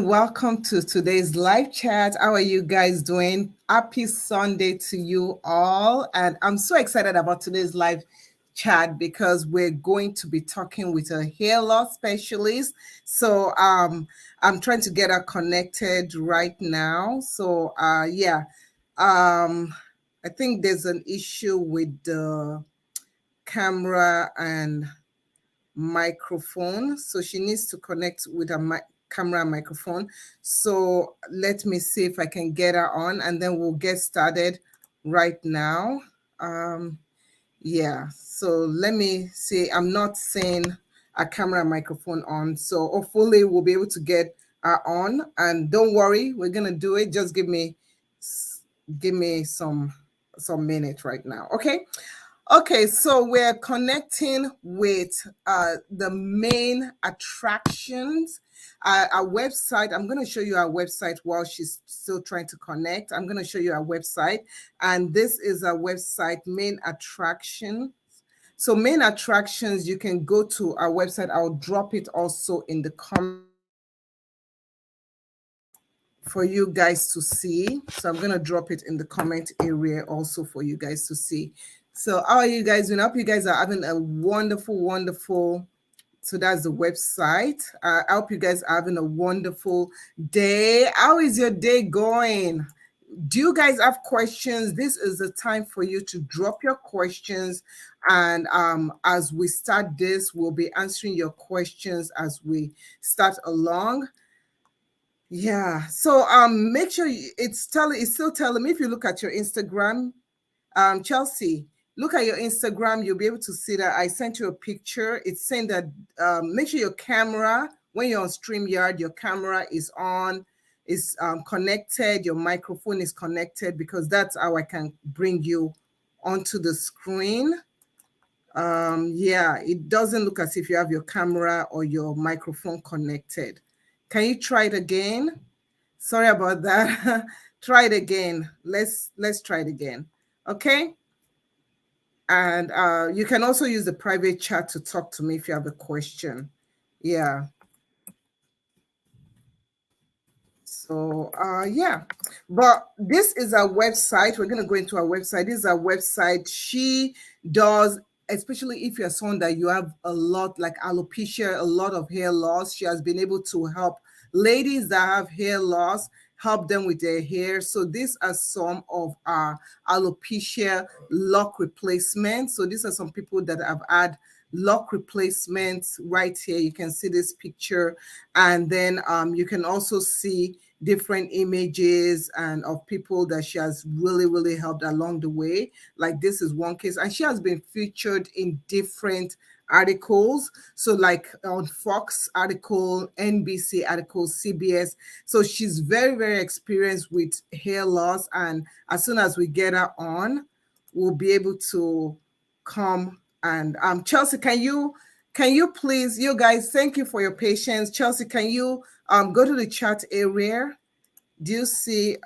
Welcome to today's live chat. How are you guys doing? Happy Sunday to you all. And I'm so excited about today's live chat because we're going to be talking with a hair loss specialist. So I'm trying to get her connected right now. So I think there's an issue with the camera and microphone, so she needs to connect with a camera and microphone. So let me see if I can get her on, and then we'll get started right now. So let me see. I'm not seeing a camera and microphone on, so hopefully we'll be able to get her on. And don't worry, we're gonna do it. Just give me some minutes right now, okay? Okay, so we're connecting with the main attractions. Our website, I'm going to show you our website while she's still trying to connect. I'm going to show you our website. And this is our website, Main Attraction. So main attractions, you can go to our website. I'll drop it also in the comments for you guys to see. So I'm going to drop it in the comment area also for you guys to see. So how are you guys doing? I hope you guys are having a wonderful, so that's the website. I hope you guys are having a wonderful day. How is your day going? Do you guys have questions? This is the time for you to drop your questions. And as we start this, we'll be answering your questions as we start along. Yeah, so make sure it's still telling me. If you look at your Instagram, Chelsea, look at your Instagram, you'll be able to see that I sent you a picture. It's saying that make sure your camera, when you're on StreamYard, your camera is on, is connected, your microphone is connected, because that's how I can bring you onto the screen. It doesn't look as if you have your camera or your microphone connected. Can you try it again? Sorry about that. Try it again. Let's try it again. Okay. And you can also use the private chat to talk to me if you have a question. Yeah. So but this is our website. We're going to go into our website. This is our website. She does, especially if you're someone that you have a lot, like alopecia, a lot of hair loss. She has been able to help ladies that have hair loss, help them with their hair. So these are some of our alopecia lock replacements. So these are some people that have had lock replacements right here. You can see this picture, and then you can also see different images and of people that she has really helped along the way. Like this is one case, and she has been featured in different articles, so like on Fox article, NBC article, CBS. So she's very experienced with hair loss, and as soon as we get her on, we'll be able to come. And Chelsea, can you please, you guys, thank you for your patience. Chelsea, can you go to the chat area? Do you see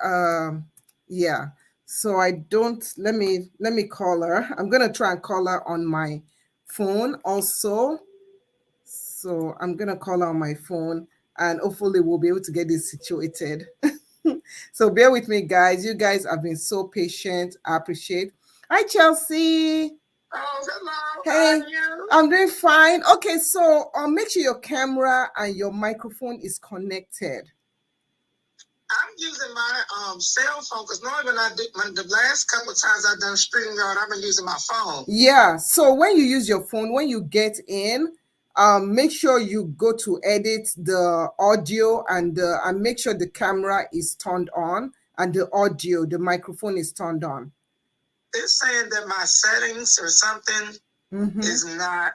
yeah, so I don't, let me call her. I'm gonna try and call her on my phone also. So I'm gonna call her on my phone, and hopefully we'll be able to get this situated. So bear with me, guys. You guys have been so patient. I appreciate. Hi, Chelsea. Oh, hello. Hey, How are you? I'm doing fine. Okay, so make sure your camera and your microphone is connected. I'm using my cell phone because normally when the last couple of times I've done StreamYard, I've been using my phone. Yeah, so when you use your phone, when you get in, make sure you go to edit the audio and make sure the camera is turned on and the audio, the microphone is turned on. It's saying that my settings or something is not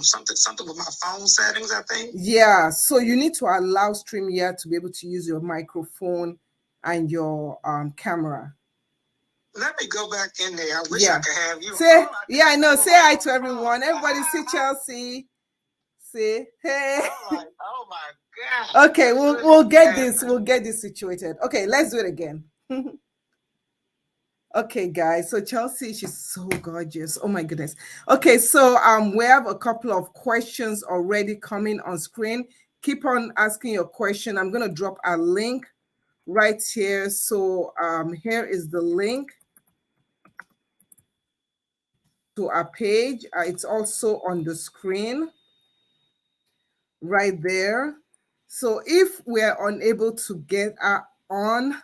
something with my phone settings, I think. Yeah, so you need to allow StreamYard to be able to use your microphone and your camera. Let me go back in there. I wish I could have you. Say, I know. Say hi to everyone. Everybody see Chelsea. Say hey. Oh my God. Okay, we'll get this. We'll get this situated. Okay, let's do it again. Okay, guys. So Chelsea, she's so gorgeous. Oh my goodness. Okay, so we have a couple of questions already coming on screen. keep on asking your question. I'm going to drop a link right here. So here is the link to our page. It's also on the screen right there. So if we're unable to get on,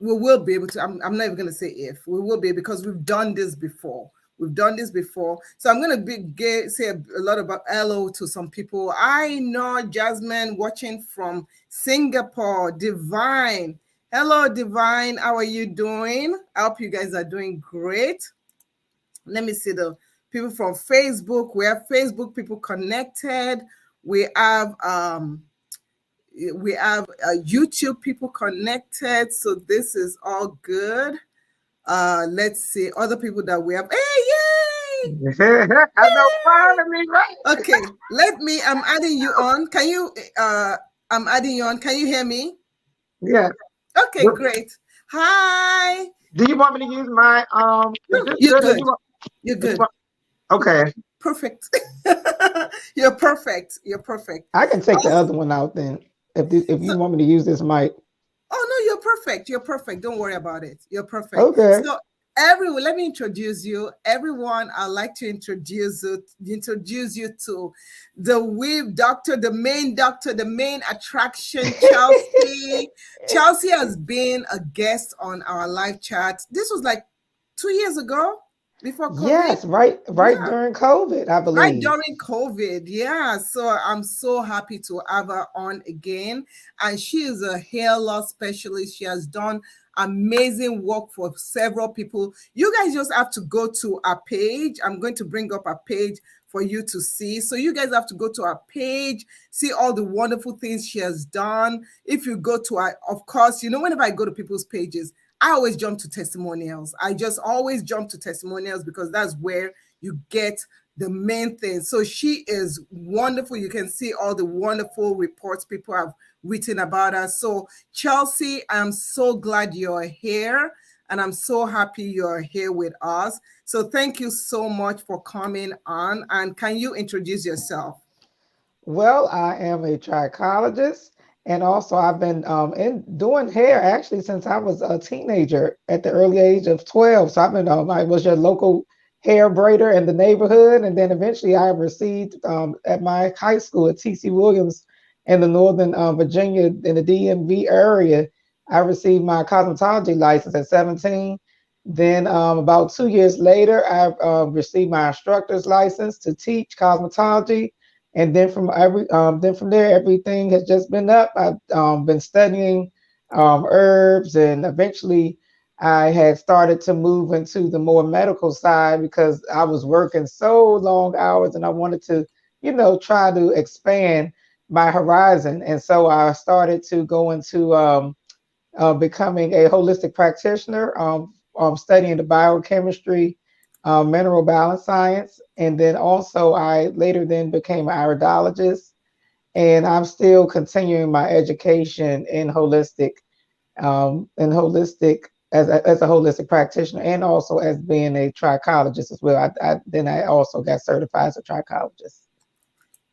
we will be able to. I'm not even going to say if we will be, because we've done this before. We've done this before. So I'm going to say a lot about hello to some people. I know Jasmine watching from Singapore. Divine. Hello, Divine. How are you doing? I hope you guys are doing great. Let me see the people from Facebook. We have Facebook people connected. We have YouTube people connected. So this is all good. Let's see other people that we have. Hey, yay! I know finally, right? Okay, I'm adding you on. Can you I'm adding you on. Can you hear me? Yeah. Okay, great. Hi. Do you want me to use my is this You're good? good. You're good. Okay. Perfect. You're perfect. You're perfect. I can take the other one out then if you want me to use this mic. Oh no, you're perfect. You're perfect. Don't worry about it. You're perfect. Okay. So everyone, let me introduce you. Everyone, I'd like to introduce you to the weave doctor, the main attraction, Chelsea. Chelsea has been a guest on our live chat. This was like 2 years ago, before COVID. Yes, right during COVID, I believe. Right during COVID, yeah. So I'm so happy to have her on again. And she is a hair loss specialist. She has done amazing work for several people. You guys just have to go to our page. I'm going to bring up a page for you to see. So you guys have to go to our page, see all the wonderful things she has done. If you go to our, of course, whenever I go to people's pages, I always jump to testimonials. I just always jump to testimonials because that's where you get the main thing. So she is wonderful. You can see all the wonderful reports people have written about her. So Chelsea, I'm so glad you're here and I'm so happy you're here with us. So thank you so much for coming on. And can you introduce yourself? Well, I am a trichologist, and also I've been doing hair actually since I was a teenager at the early age of 12. So I've been I was your local hair braider in the neighborhood, and then eventually I received at my high school at T.C. Williams in the Northern Virginia in the DMV area. I received my cosmetology license at 17. Then about 2 years later, I received my instructor's license to teach cosmetology. And then from there, everything has just been up. I've been studying herbs, and eventually I had started to move into the more medical side because I was working so long hours, and I wanted to, try to expand my horizon. And so I started to go into becoming a holistic practitioner, studying the biochemistry, mineral balance science, and then also I later then became an iridologist, and I'm still continuing my education in holistic as a holistic practitioner, and also as being a trichologist as well. I also got certified as a trichologist.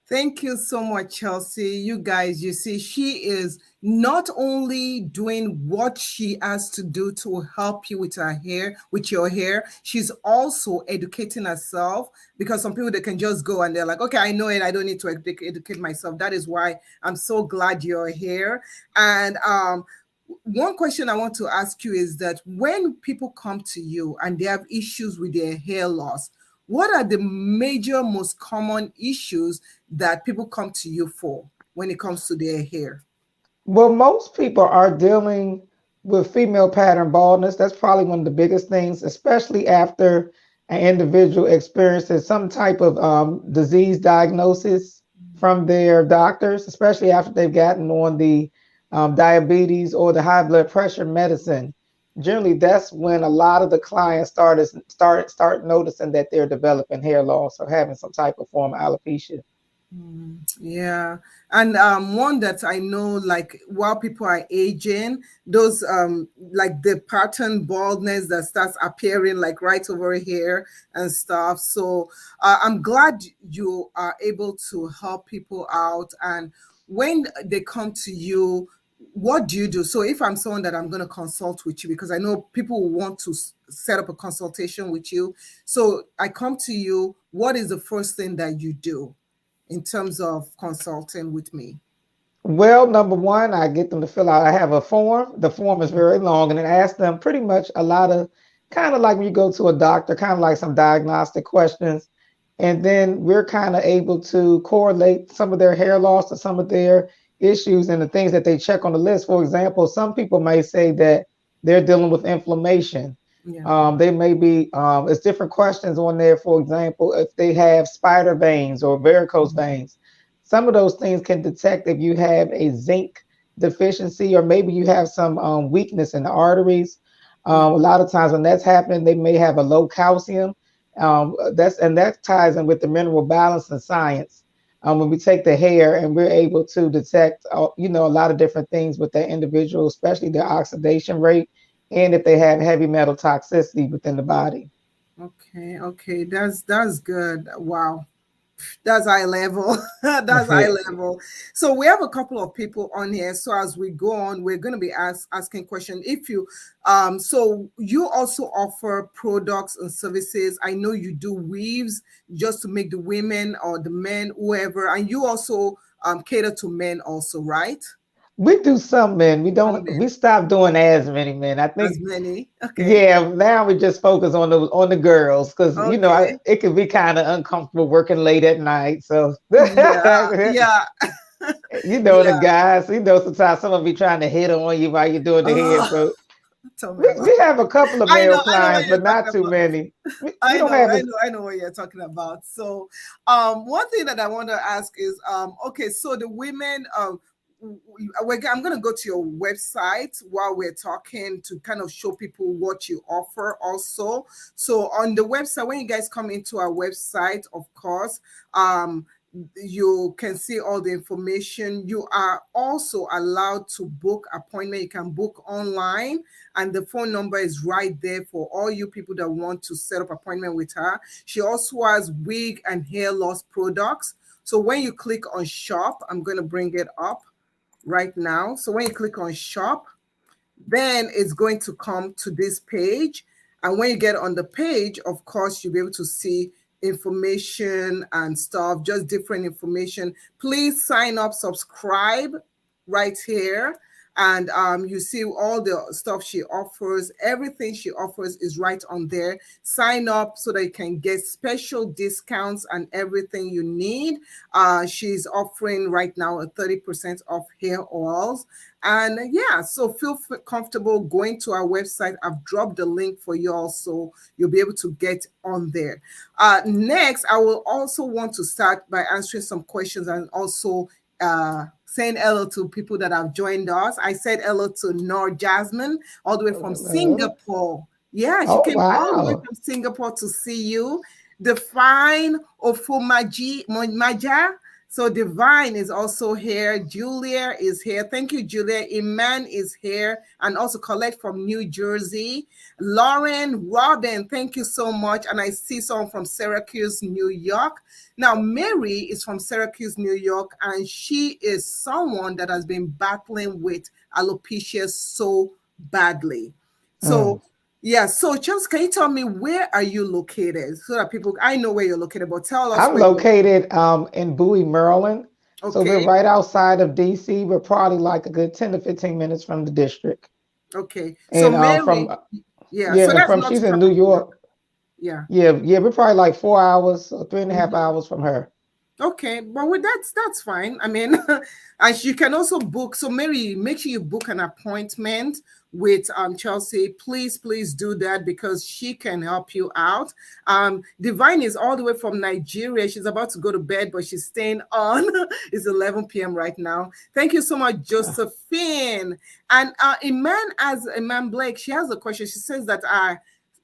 Thank you so much, Chelsea. You guys, you see, she is not only doing what she has to do to help you with her hair, with your hair, she's also educating herself, because some people, they can just go and they're like, okay, I know it. I don't need to educate myself. That is why I'm so glad you're here. And one question I want to ask you is that when people come to you and they have issues with their hair loss, what are the major, most common issues that people come to you for when it comes to their hair? Well, most people are dealing with female pattern baldness. That's probably one of the biggest things, especially after an individual experiences some type of disease diagnosis from their doctors, especially after they've gotten on the diabetes or the high blood pressure medicine. Generally, that's when a lot of the clients start noticing that they're developing hair loss or having some type of form of alopecia. Yeah. And one that I know, like while people are aging, those like the pattern baldness that starts appearing like right over here and stuff. So I'm glad you are able to help people out. And when they come to you, what do you do? So if I'm someone that I'm going to consult with you, because I know people will want to set up a consultation with you. So I come to you, what is the first thing that you do in terms of consulting with me? Well, number one, I get them to fill out. I have a form. The form is very long, and it asks them pretty much a lot of kind of like when you go to a doctor, kind of like some diagnostic questions. And then we're kind of able to correlate some of their hair loss to some of their issues and the things that they check on the list. For example, some people may say that they're dealing with inflammation. Yeah. They may be, it's different questions on there. For example, if they have spider veins or varicose veins, some of those things can detect if you have a zinc deficiency or maybe you have some weakness in the arteries. Yeah. A lot of times when that's happening, they may have a low calcium. That ties in with the mineral balance and science. When we take the hair and we're able to detect, a lot of different things with that individual, especially their oxidation rate, and if they have heavy metal toxicity within the body. Okay. Okay. That's good. Wow. That's high level. That's high level. So we have a couple of people on here. So as we go on, we're going to be asking questions. If you, so you also offer products and services. I know you do weaves just to make the women or the men, whoever, and you also cater to men also, right? We do some men. We Some don't. men, We stopped doing as many men. I as think. many. Okay. Yeah. Now we just focus on the girls because Okay. it can be kind of uncomfortable working late at night. So Yeah. Yeah. the Yeah. guys. Sometimes someone be trying to hit on you while you're doing the hair. Oh, So tell me about we have a couple of male I know what clients, you're but talking not too about. many. We don't have as I know what you're talking about. So, one thing that I want to ask is, okay, so the women, I'm going to go to your website while we're talking to kind of show people what you offer also. So, on the website, when you guys come into our website, of course, you can see all the information. You are also allowed to book appointment. You can book online, and the phone number is right there for all you people that want to set up appointment with her. She also has wig and hair loss products. So when you click on shop, I'm going to bring it up right now. So when you click on shop, then it's going to come to this page. And when you get on the page, of course, you'll be able to see information and stuff, just different information. Please sign up, subscribe right here. And you see all the stuff she offers. Everything she offers is right on there. Sign up so that you can get special discounts and everything you need. She's offering right now a 30% off hair oils. And yeah, so feel comfortable going to our website. I've dropped the link for you also. You'll be able to get on there. Next, I will also want to start by answering some questions and also saying hello to people that have joined us. I said hello to Nor Jasmine, all the way from hello. Singapore. Yeah, she Oh came all the way wow. from Singapore to see you. The fine Ofumaji Maja. So Divine is also here. Julia is here. Thank you, Julia. Iman is here. And also Colette from New Jersey. Lauren, Robin, thank you so much. And I see someone from Syracuse, New York. Now, Mary is from Syracuse, New York, and she is someone that has been battling with alopecia so badly. Mm. So, yeah, so just can you tell me where are you located so that people I know where you're located, but tell us I'm where you're located in Bowie, Maryland. So we're okay. right outside of DC. We're probably like a good 10 to 15 minutes from the district. Okay. So And Mary, yeah, so yeah, and that's from not too she's far in New from New York. York. Yeah. Yeah, we're probably like 4 hours or three and a half Mhm. hours from her. Okay, but with that's fine. I mean, and you can also book. So Mary, make sure you book an appointment with Chelsea. Please do that because she can help you out. Divine is all the way from Nigeria. She's about to go to bed, but she's staying on. It's 11 p.m. right now. Thank you so much, Josephine. And Iman Blake, she has a question. She says that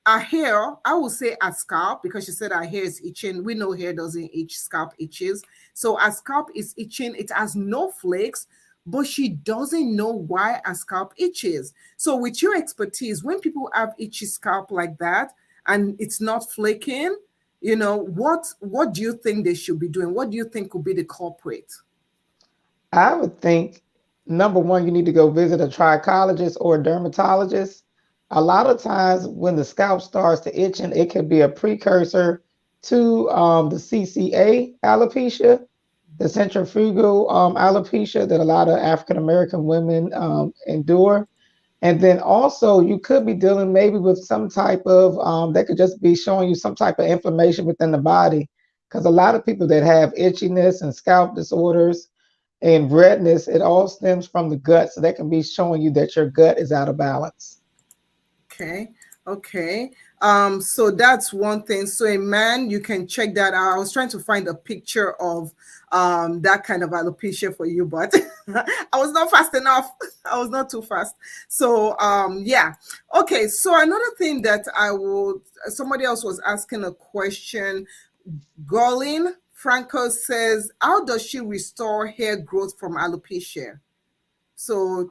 our hair, I will say our scalp because she said our hair is itching. We know hair doesn't itch, scalp itches. So her scalp is itching. It has no flakes, but she doesn't know why her scalp itches. So with your expertise, when people have itchy scalp like that and it's not flaking, what do you think they should be doing? What do you think could be the culprit? I would think number one, you need to go visit a trichologist or a dermatologist. A lot of times when the scalp starts to itching, it could be a precursor to the CCA alopecia, the centrifugal alopecia that a lot of African American women endure. And then also you could be dealing maybe with some type of that could just be showing you some type of inflammation within the body. Because a lot of people that have itchiness and scalp disorders and redness, it all stems from the gut. So that can be showing you that your gut is out of balance. Okay. Okay. So that's one thing. So a man, you can check that out. I was trying to find a picture of that kind of alopecia for you, but I was not fast enough. I was not too fast. So yeah. Okay. So another thing that somebody else was asking a question. Golin Franco says, how does she restore hair growth from alopecia? So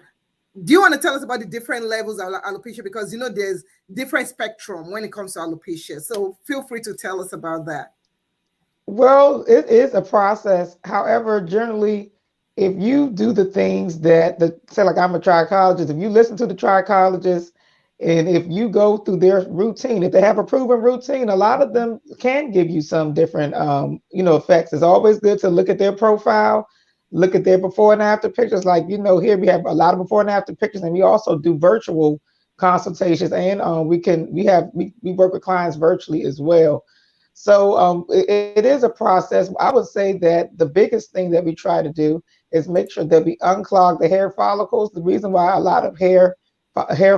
do you want to tell us about the different levels of alopecia? Because there's different spectrum when it comes to alopecia. So feel free to tell us about that. Well, it is a process. However, generally, if you do the things that say like I'm a trichologist, if you listen to the trichologist and if you go through their routine, if they have a proven routine, a lot of them can give you some different effects. It's always good to look at their profile, look at their before and after pictures. Like, here we have a lot of before and after pictures, and we also do virtual consultations, and we work with clients virtually as well. So it is a process. I would say that the biggest thing that we try to do is make sure that we unclog the hair follicles. The reason why a lot of hair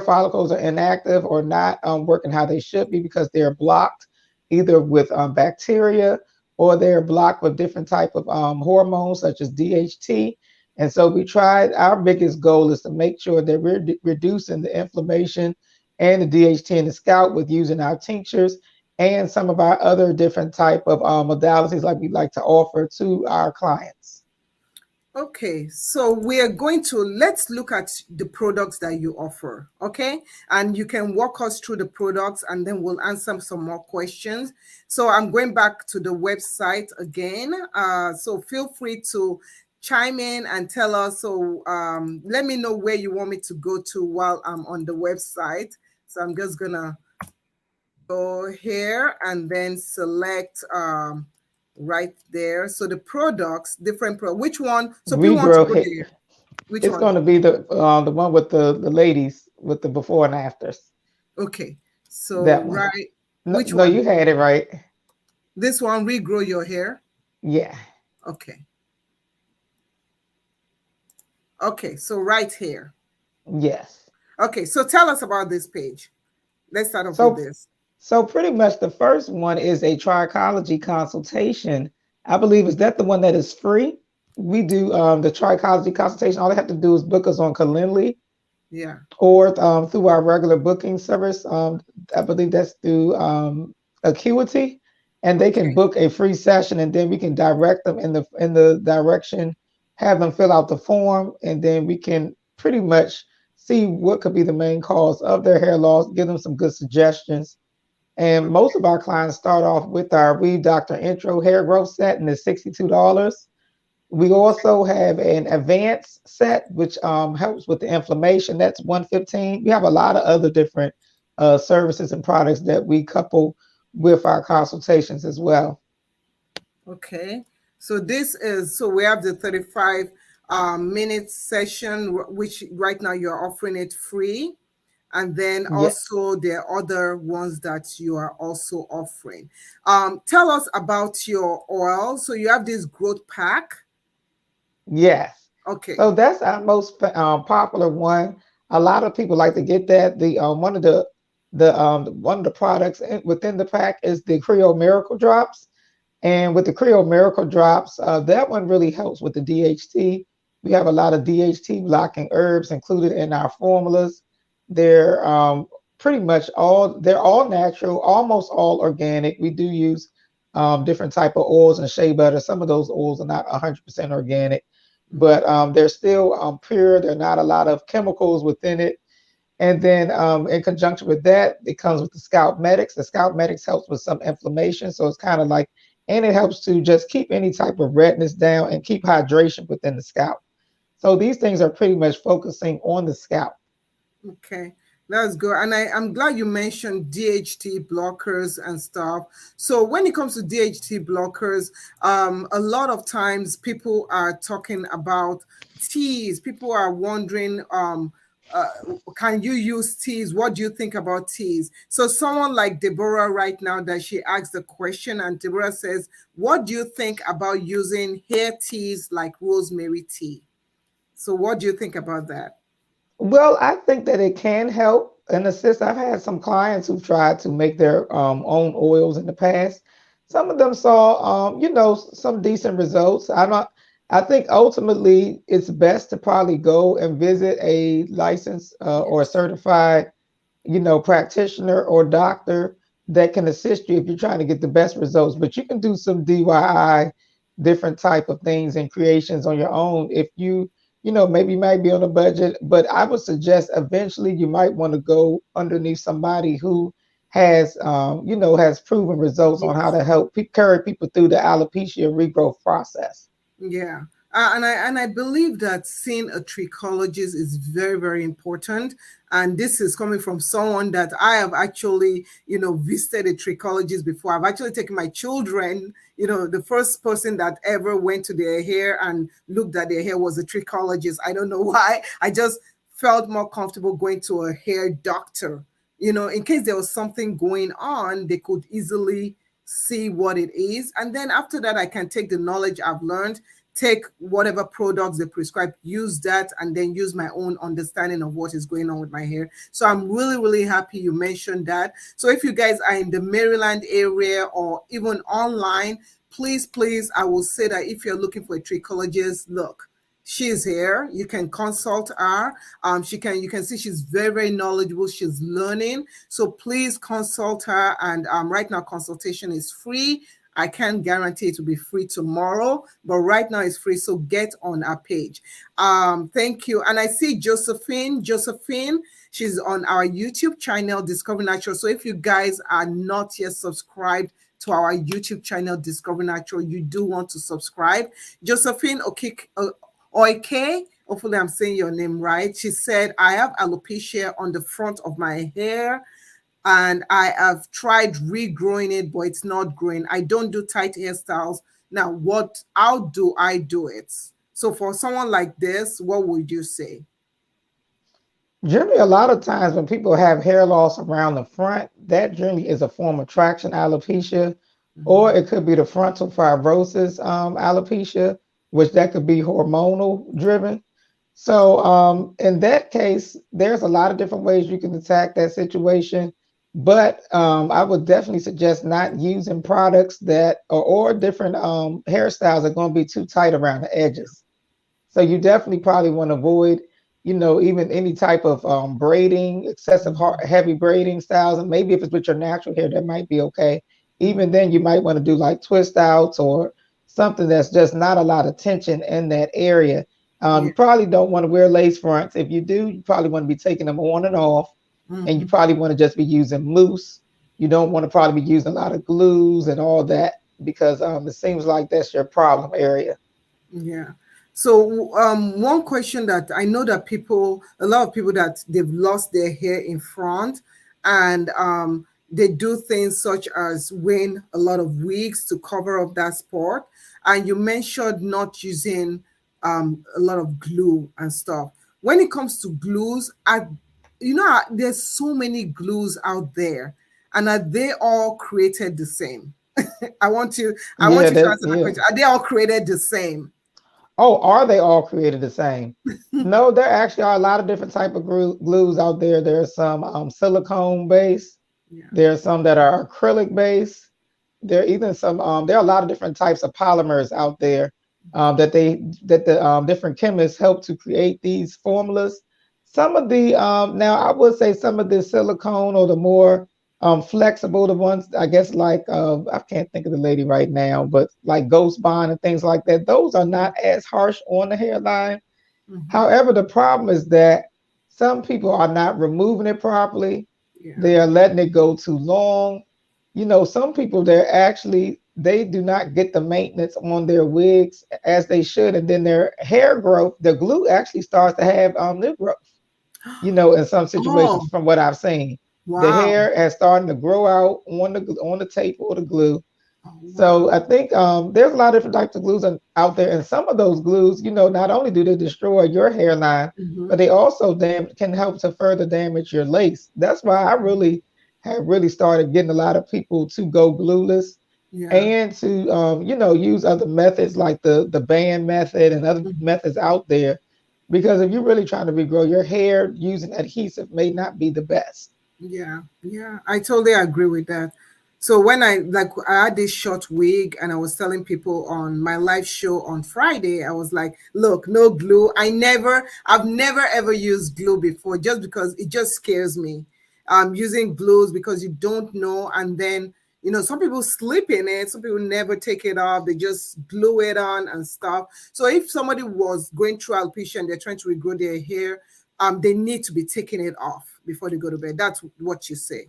follicles are inactive or not working how they should be because they're blocked either with bacteria or they're blocked with different type of hormones such as DHT. And so our biggest goal is to make sure that we're reducing the inflammation and the DHT in the scalp with using our tinctures and some of our other different type of modalities like we like to offer to our clients. Okay, so let's look at the products that you offer, okay? And you can walk us through the products and then we'll answer some more questions. So I'm going back to the website again. So feel free to chime in and tell us. So let me know where you want me to go to while I'm on the website. So I'm just gonna go here and then select right there. So the products, different which one? So people want to Regrow go hair. there. Which It's one? going to be the one with the ladies with the before and afters. Okay. So That one. right, No, which no, one? you had it right. This one, regrow your hair. Yeah. Okay. Okay. So right here. Yes. Okay. So tell us about this page. Let's start off with So this. so pretty much the first one is a trichology consultation. I believe is that the one that is free. We do the trichology consultation. All they have to do is book us on Calendly Yeah. or through our regular booking service. I believe that's through Acuity, and they can Okay. book a free session, and then we can direct them in the direction, have them fill out the form, and then we can pretty much see what could be the main cause of their hair loss, give them some good suggestions. And most of our clients start off with our Weave Doctor Intro Hair Growth Set, and it's $62. We also have an advanced set, which helps with the inflammation. That's 115. We have a lot of other different services and products that we couple with our consultations as well. Okay. So we have the 35 minute session, which right now you're offering it free. And then Yes. also there are other ones that you are also offering. Tell us about your oil. So you have this growth pack. Yes. Okay. So that's our most popular one. A lot of people like to get that. The one of the products within the pack is the Creole Miracle Drops. And with the Creole Miracle Drops, that one really helps with the DHT. We have a lot of DHT blocking herbs included in our formulas. They're they're all natural, almost all organic. We do use different type of oils and shea butter. Some of those oils are not 100% organic, Mhm. but they're still pure. There are not a lot of chemicals within it. And then in conjunction with that, it comes with the Scalp Medics. The Scalp Medics helps with some inflammation. So it's kind of like, and it helps to just keep any type of redness down and keep hydration within the scalp. So these things are pretty much focusing on the scalp. Okay, that's good. And I'm glad you mentioned DHT blockers and stuff. So when it comes to DHT blockers, a lot of times people are talking about teas. People are wondering, uh, can you use teas? What do you think about teas? So someone like Deborah right now that she asked the question, and Deborah says, what do you think about using hair teas like rosemary tea? So what do you think about that? Well, I think that it can help and assist. I've had some clients who've tried to make their own oils in the past. Some of them saw, some decent results. I think ultimately it's best to probably go and visit a licensed or Yes. certified practitioner or doctor that can assist you if you're trying to get the best results. But you can do some DIY, different type of things and creations on your own if maybe you might be on a budget. But I would suggest eventually you might want to go underneath somebody who has proven results on how Yes. to help carry people through the alopecia regrowth process. Yeah. And I believe that seeing a trichologist is very, very important. And this is coming from someone that I have actually, visited a trichologist before. I've actually taken my children, the first person that ever went to their hair and looked at their hair was a trichologist. I don't know why. I just felt more comfortable going to a hair doctor. In case there was something going on, they could easily see what it is. And then after that, I can take the knowledge I've learned, take whatever products they prescribe, use that, and then use my own understanding of what is going on with my hair. So I'm really, really happy you mentioned that. So if you guys are in the Maryland area or even online, please, please, I will say that if you're looking for a trichologist, look, she's here. You can consult her. You can see she's very, very knowledgeable. She's learning. So please consult her. And right now, consultation is free. I can't guarantee it will be free tomorrow, but right now it's free. So get on our page. Thank you. And I see Josephine. Josephine, she's on our YouTube channel, Discover Natural. So if you guys are not yet subscribed to our YouTube channel, Discover Natural, you do want to subscribe. Josephine, okay, Oike, hopefully I'm saying your name right. She said, I have alopecia on the front of my hair and I have tried regrowing it, but it's not growing. I don't do tight hairstyles. Now, how do I do it? So for someone like this, what would you say? Generally, a lot of times when people have hair loss around the front, that generally is a form of traction alopecia, or Mhm. it could be the frontal fibrosis alopecia, which that could be hormonal driven. So in that case, there's a lot of different ways you can attack that situation. But I would definitely suggest not using products that or different hairstyles that are going to be too tight around the edges. So you definitely probably want to avoid, even any type of braiding, excessive heavy braiding styles. And maybe if it's with your natural hair, that might be okay. Even then, you might want to do like twist outs or something that's just not a lot of tension in that area. Yeah. You probably don't want to wear lace fronts. If you do, you probably want to be taking them on and off. And you Mhm. probably want to just be using mousse. You don't want to probably be using a lot of glues and all that because it seems like that's your problem area. Yeah. So one question that I know that a lot of people that they've lost their hair in front, and they do things such as wearing a lot of wigs to cover up that spot. And you mentioned not using a lot of glue and stuff. When it comes to glues, there's so many glues out there, and are they all created the same? I want Yeah, you to that answer that yeah. question. Are they all created the same? Oh, are they all created the same? No, there actually are a lot of different type of glues out there. There's some silicone based. Yeah. There are some that are acrylic based. There are even some. There are a lot of different types of polymers out there that the different chemists help to create these formulas. Some of the now I would say some of the silicone or the more flexible, the ones I guess like I can't think of the lady right now, but like Ghost Bond and things like that, those are not as harsh on the hairline. Mm-hmm. However, the problem is that some people are not removing it properly. Yeah. They are letting it go too long. You know, some people they're actually they do not get the maintenance on their wigs as they should, and then their hair growth, the glue actually starts to have new growth. You know, in some situations, Oh, from what I've seen, the wow. hair has starting to grow out on the tape or the glue. Oh, So wow. I think there's a lot of different types of glues out there, and some of those glues, you know, not only do they destroy your hairline, Mm-hmm. but they also can help to further damage your lace. That's why I really have really started getting a lot of people to go glueless Yeah. and to you know, use other methods like the band method and other Mm-hmm. methods out there. Because if you're really trying to regrow your hair, using adhesive may not be the best. Yeah, yeah, I totally agree with that. So when I had this short wig and I was telling people on my live show on Friday, I was like, look, no glue. I've never ever used glue before just because it just scares me. Using glues because you don't know, and then some people sleep in it, some people never take it off, they just glue it on and stuff. So if somebody was going through alopecia and they're trying to regrow their hair, they need to be taking it off before they go to bed. That's what you say.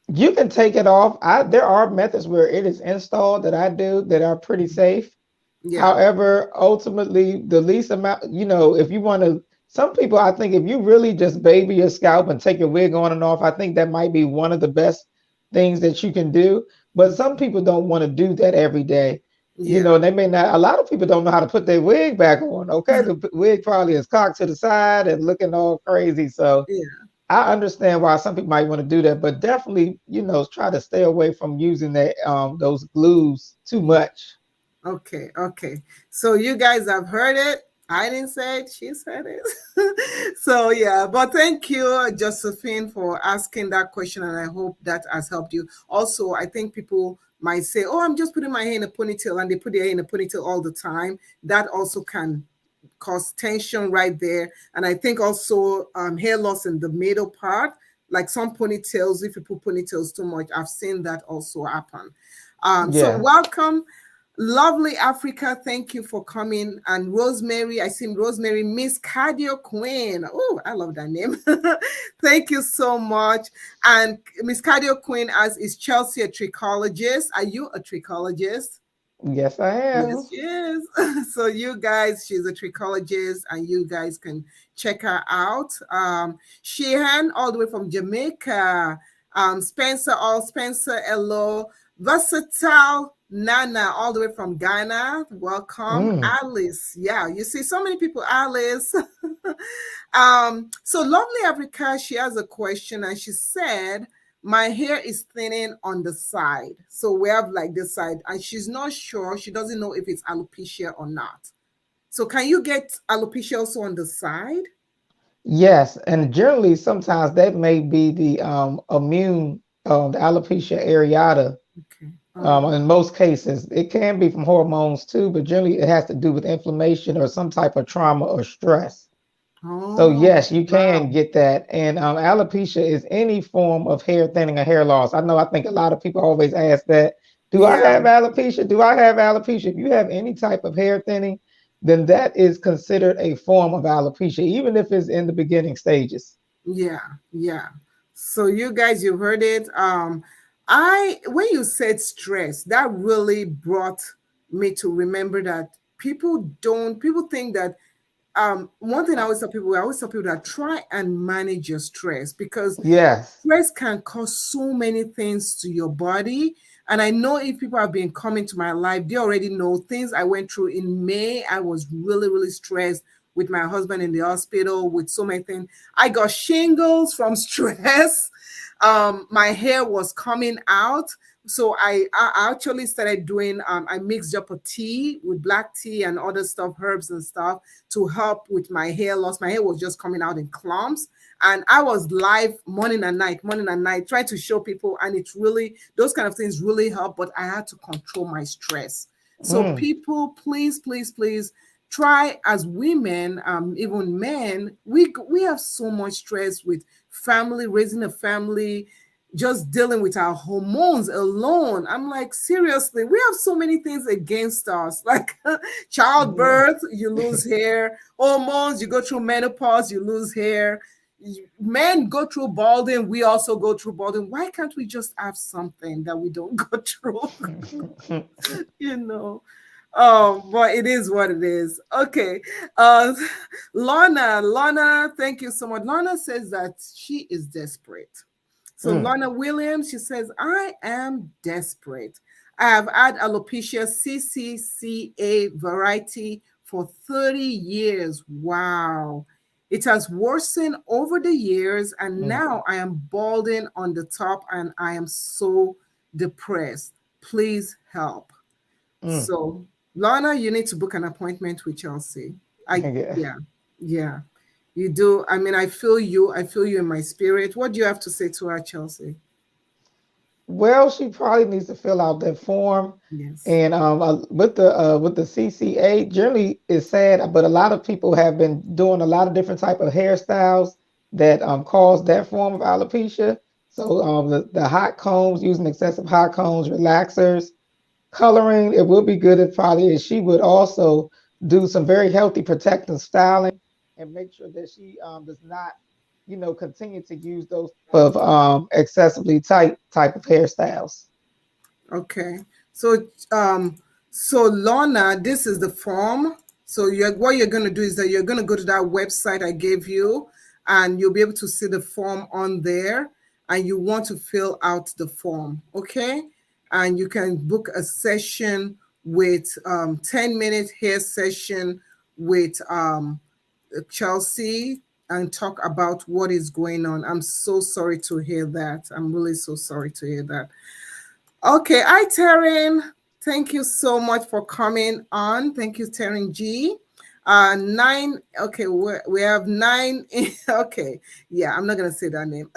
You can take it off. There are methods where it is installed that I do that are pretty safe. Yeah, However, ultimately, the least amount, you know, if you want to, some people, I think if you really just baby your scalp and take your wig on and off, I think that might be one of the best things that you can do. But some people don't want to do that every day. You yeah, know, they may not, a lot of people don't know how to put their wig back on. Okay. The wig probably is cocked to the side and looking all crazy. So, yeah. I understand why some people might want to do that, but definitely, you know, try to stay away from using that those glues too much. Okay, okay. So you guys have heard it. I didn't say it, she said it. So yeah, but thank you, Josephine, for asking that question, and I hope that has helped you. Also, I think people might say, "Oh, I'm just putting my hair in a ponytail," and they put their hair in a ponytail all the time. That also can cause tension right there. And I think also hair loss in the middle part, like some ponytails, if you put ponytails too much, I've seen that also happen. So Yeah. welcome, lovely Africa. Thank you for coming. And Rosemary, I see Rosemary, Miss Cardio Queen. Oh, I love that name. Thank you so much. And Miss Cardio Queen, as is Chelsea a trichologist. Are you a trichologist? Yes, I Yes, am. she is. So you guys, she's a trichologist, and you guys can check her out. Shehan, all the way from Jamaica. Spencer, hello. Versatile Nana, all the way from Ghana. Welcome. Mm. Alice, yeah, you see so many people. Alice. So lovely Africa, she has a question, and she said, my hair is thinning on the side. So we have like this side, and she's not sure. She doesn't know if it's alopecia or not. So can you get alopecia also on the side? Yes, and generally sometimes that may be the immune, the alopecia areata. Okay. Oh, In most cases, it can be from hormones too, but generally it has to do with inflammation or some type of trauma or stress. So oh, yes, you wow. can get that. And alopecia is any form of hair thinning or hair loss. I know I think a lot of people always ask that, do I Yeah, have alopecia? Do I have alopecia? If you have any type of hair thinning, then that is considered a form of alopecia, even if it's in the beginning stages. yeah, yeah. So you guys, you heard it. I when you said stress, that really brought me to remember that people think that one thing I always tell people that try and manage your stress, because Yes. stress can cause so many things to your body. And I know if people have been coming to my life, they already know things I went through in May. I was really, really stressed with my husband in the hospital with so many things. I got shingles from stress. My hair was coming out. So I actually started doing, I mixed up a tea with black tea and other stuff, herbs and stuff, to help with my hair loss. My hair was just coming out in clumps, and I was live morning and night, trying to show people, and it really, those kind of things really help. But I had to control my stress. So Mm. people, please, please, please try, as women, even men, we have so much stress with family, raising a family, just dealing with our hormones alone. I'm like, seriously, we have so many things against us. Like Yeah. childbirth, you lose hair, hormones, you go through menopause, you lose hair. Men go through balding, we also go through balding. Why can't we just have something that we don't go through? you know. But it is what it is. Okay. Uh Lana, thank you so much. Lana says that she is desperate. So Mm, Lana Williams, she says, I am desperate. I have had alopecia CCCA variety for 30 years. Wow. It has worsened over the years, and mm, now I am balding on the top and I am so depressed. Please help. mm. So, Lana, you need to book an appointment with Chelsea. Yeah. Yeah, yeah, you do. I mean, I feel you. I feel you in my spirit. What do you have to say to her, Chelsea? Well, she probably needs to fill out that form. Yes. And with the CCA, generally it's sad, but a lot of people have been doing a lot of different type of hairstyles that cause that form of alopecia. So the hot combs, using excessive hot combs, relaxers, coloring, it would be good if probably if she would also do some very healthy protective styling and make sure that she does not, continue to use those type of excessively tight type of hairstyles. Okay. So so Lorna, this is the form. So what you're gonna do is that you're gonna go to that website I gave you, and you'll be able to see the form on there, and you want to fill out the form, okay? And you can book a session with 10-minute hair session with Chelsea and talk about what is going on. I'm so sorry to hear that. I'm really so sorry to hear that. Okay, hi Taryn. Thank you so much for coming on. Thank you, Taryn G. Nine. Okay, we have nine. Okay, yeah, I'm not gonna say that name.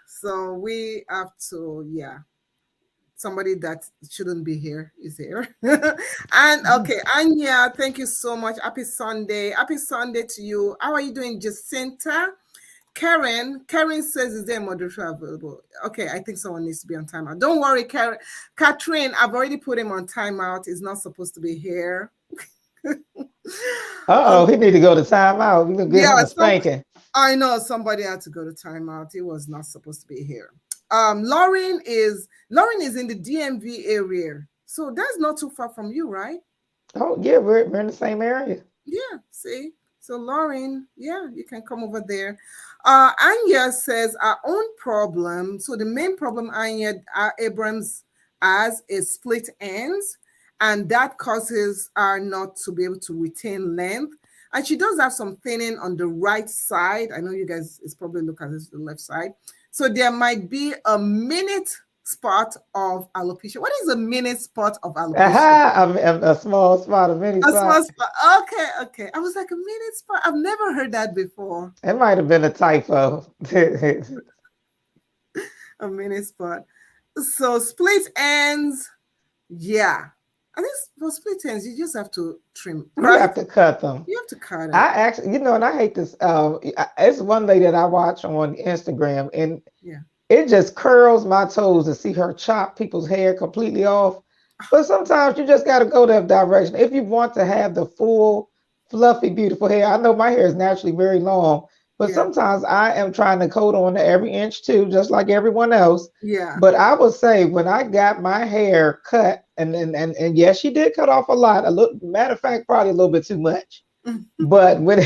So we have to, yeah. Somebody that shouldn't be here is here. And okay, Anya, thank you so much. Happy Sunday. Happy Sunday to you. How are you doing, Jacinta? Karen says, is there a moderator available? Okay, I think someone needs to be on timeout. Don't worry, Karen. Catherine, I've already put him on timeout. He's not supposed to be here. Uh-oh, he need to go to timeout. We're gonna give Yeah, him a spanking. I know somebody had to go to timeout. He was not supposed to be here. Lauren is in the DMV area. So that's not too far from you, right? Oh yeah, we're in the same area. Yeah, see? So Lauren, yeah, you can come over there. Anya says our own problem. So the main problem Anya Abrams has is split ends, and that causes her not to be able to retain length. And she does have some thinning on the right side. I know you guys is probably look at this the left side. So there might be a minute spot of alopecia. What is a minute spot of alopecia? Aha, a small spot, a mini A small spot. spot. Okay, okay. I was like a minute spot. I've never heard that before. It might have been a typo. A minute spot. So split ends. Yeah. I think for split ends, you just have to trim, You right? have to cut them. You have to cut I it. actually, and I hate this. It's one lady that I watch on Instagram, and Yeah. it just curls my toes to see her chop people's hair completely off. But sometimes you just got to go that direction if you want to have the full, fluffy, beautiful hair. I know my hair is naturally very long, but Yeah. sometimes I am trying to coat on to every inch too, just like everyone else. Yeah. But I would say when I got my hair cut, and yes, she did cut off a lot. A little, matter of fact, probably a little bit too much. But when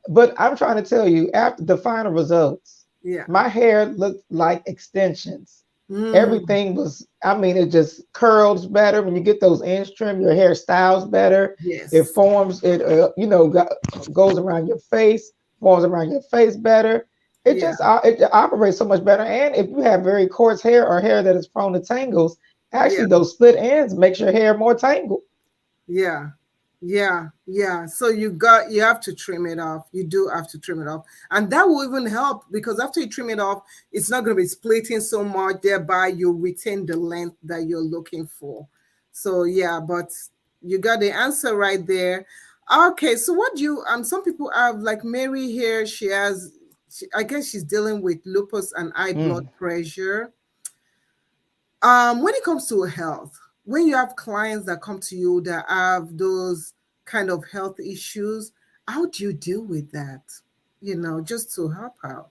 but I'm trying to tell you, after the final results, Yeah. my hair looked like extensions. Mm, Everything was, I mean, it just curls better. When you get those ends trimmed, your hair styles better. It yes. forms, goes around your face, forms around your face better. It Yeah. just it operates so much better. And if you have very coarse hair or hair that is prone to tangles, Yeah. actually those split ends makes your hair more tangled. Yeah. Yeah, yeah. So you have to trim it off. You do have to trim it off. And that will even help because after you trim it off, it's not going to be splitting so much, thereby you retain the length that you're looking for. So yeah, but you got the answer right there. Okay, so what do you some people have like Mary here, I guess she's dealing with lupus and high blood Mm. pressure. When it comes to health, when you have clients that come to you that have those kind of health issues, how do you deal with that? Just to help out.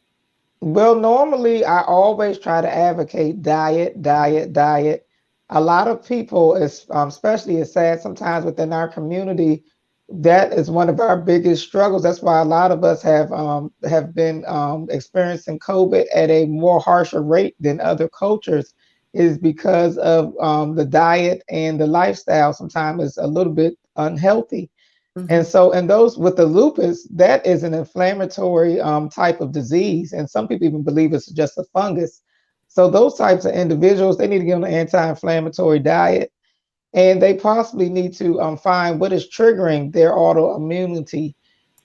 Well, normally I always try to advocate diet, diet, diet. A lot of people, especially it's sad sometimes within our community, that is one of our biggest struggles. That's why a lot of us have been experiencing COVID at a more harsher rate than other cultures, is because of the diet and the lifestyle. Sometimes is a little bit unhealthy. Mm-hmm. And so, in those with the lupus, that is an inflammatory type of disease, and some people even believe it's just a fungus. So, those types of individuals, they need to get on an anti-inflammatory diet, and they possibly need to find what is triggering their autoimmunity.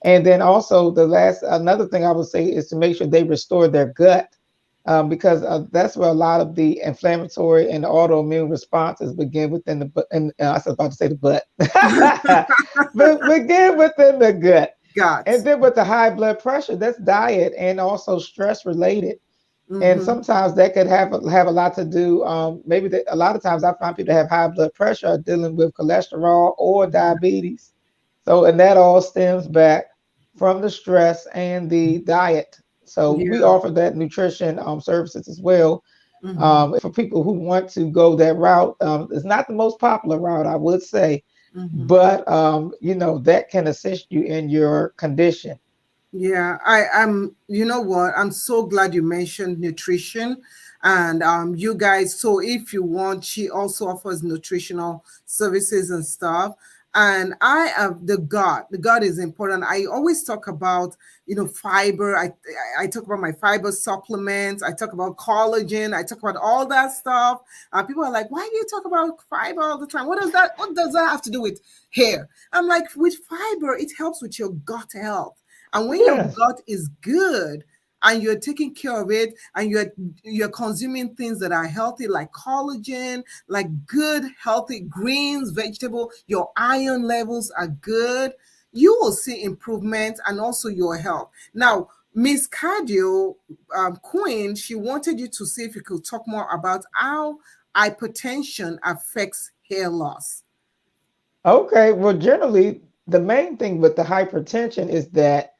And then also, another thing I would say is to make sure they restore their gut, because that's where a lot of the inflammatory and autoimmune responses begin within the butt. And I was about to say the butt, but begin within the gut. And Got. then with the high blood pressure, that's diet and also stress related. And Mm-hmm. sometimes that could have a lot to do. A lot of times I find people that have high blood pressure are dealing with cholesterol or diabetes. So, and that all stems back from the stress and the diet. So we Yeah. offer that nutrition services as well, Mm-hmm. for people who want to go that route. It's not the most popular route, I would say, Mm-hmm. but that can assist you in your condition. Yeah, I am. You know what? I'm so glad you mentioned nutrition, and you guys. So if you want, she also offers nutritional services and stuff. And I have the gut. The gut is important. I always talk about fiber. I talk about my fiber supplements. I talk about collagen. I talk about all that stuff. People are like, "Why do you talk about fiber all the time? What does that? What does that have to do with hair?" I'm like, with fiber, it helps with your gut health, and when your Yes. gut is good and you're taking care of it and you're consuming things that are healthy like collagen, like good healthy greens, vegetable, your iron levels are good, you will see improvement and also your health. Now, Miss Cardio Queen, she wanted you to see if you could talk more about how hypertension affects hair loss. Okay, well, generally, the main thing with the hypertension is that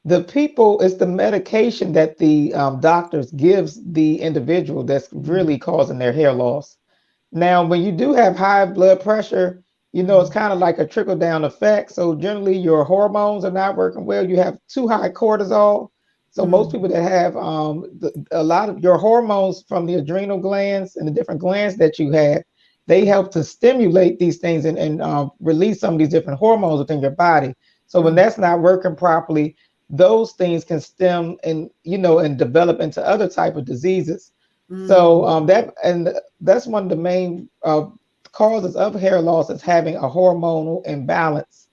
it's the medication that the doctors gives the individual that's really causing their hair loss. Now, when you do have high blood pressure, it's Mhm. kind of like a trickle down effect. So generally, your hormones are not working well. You have too high cortisol. So most people Mhm. that have a lot of your hormones from the adrenal glands and the different glands that you have, they help to stimulate these things and release some of these different hormones within your body. So when Mhm. that's not working properly, those things can stem and develop into other type of diseases. So Mhm. that's one of the main causes of hair loss is having a hormonal imbalance.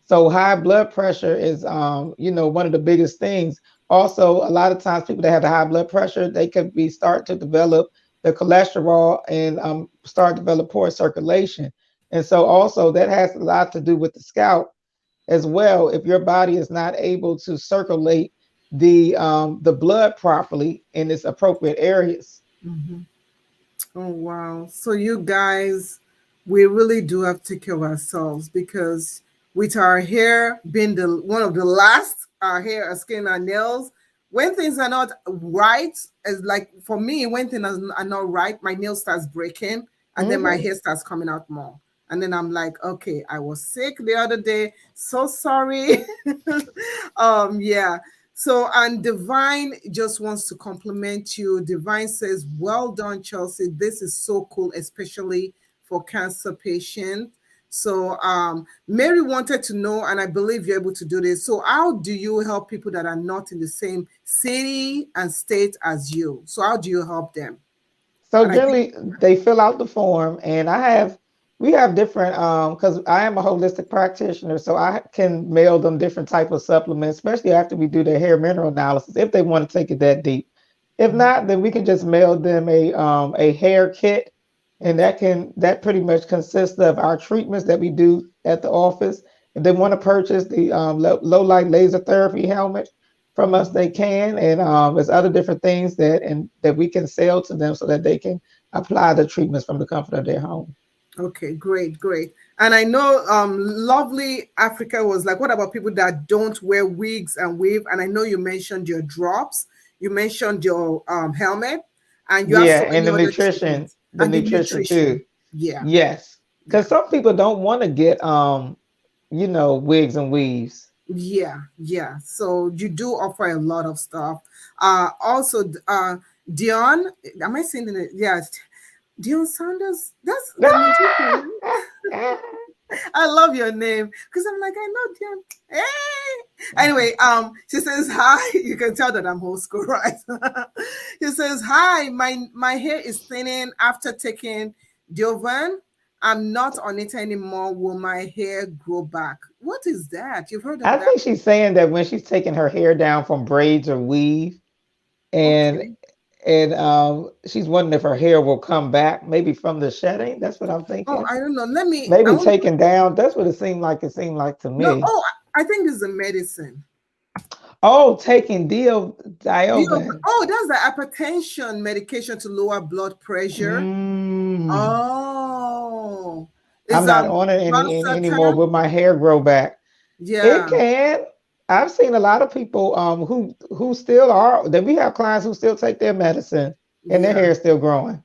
So high blood pressure is one of the biggest things. Also, a lot of times people that have the high blood pressure, they could be start to develop the cholesterol and start to develop poor circulation. And so also that has a lot to do with the scalp as well. If your body is not able to circulate the blood properly in its appropriate areas. Mhm. Oh wow. So you guys, we really do have to take care of ourselves because with our hair being the one of the last, our hair, our skin, our nails, when things are not right, as like for me, when things are not right, my nail starts breaking and then my Hmm. hair starts coming out more. And then I'm like, okay, I was sick the other day. So sorry. Yeah. So, and Divine just wants to compliment you. Divine says, well done, Chelsea. This is so cool, especially for cancer patients. So, Mary wanted to know, and I believe you're able to do this. So, how do you help people that are not in the same city and state as you? So, how do you help them? So And I think, generally they fill out the form and we have different because I am a holistic practitioner, so I can mail them different type of supplements, especially after we do their hair mineral analysis, if they want to take it that deep. If not, then we can just mail them a hair kit, and that pretty much consists of our treatments that we do at the office. If they want to purchase the low light laser therapy helmet from us, they can. And there's other different things that we can sell to them so that they can apply the treatments from the comfort of their home. Okay, great, great. And I know lovely Africa was like, what about people that don't wear wigs and weave? And I know you mentioned your drops, you mentioned your helmet, and you have Yeah, so and many other treatments. the And the nutrition too. nutrition. Yeah, Yes, yeah. because some people don't want to get wigs and weaves. Yeah, yeah. So you do offer a lot of stuff. Also, Dion, am I saying it? Yes, Dion Sanders. That's the musician. I love your name because I'm like, I know Dion. Hey. Anyway, she says hi. You can tell that I'm old school, right? She says hi. My hair is thinning after taking Diovan. I'm not on it anymore. Will my hair grow back? What is that? You've heard of I that? think she's saying that when she's taking her hair down from braids or weave, and Okay. she's wondering if her hair will come back, maybe from the shedding. That's what I'm Oh, thinking. I don't know. Let me. I Maybe want. taken down. That's what it seemed like. It seemed like to No. me. Oh, I think this is a medicine. Oh, taking deal Dio. Diovan. Oh, that's the hypertension medication to lower blood pressure. Mm, Oh, is I'm not on it anymore. Valsartan? Will my hair grow back? It Yeah, can. I've seen a lot of people who still are that we have clients who still take their medicine and their yeah, hair is still growing.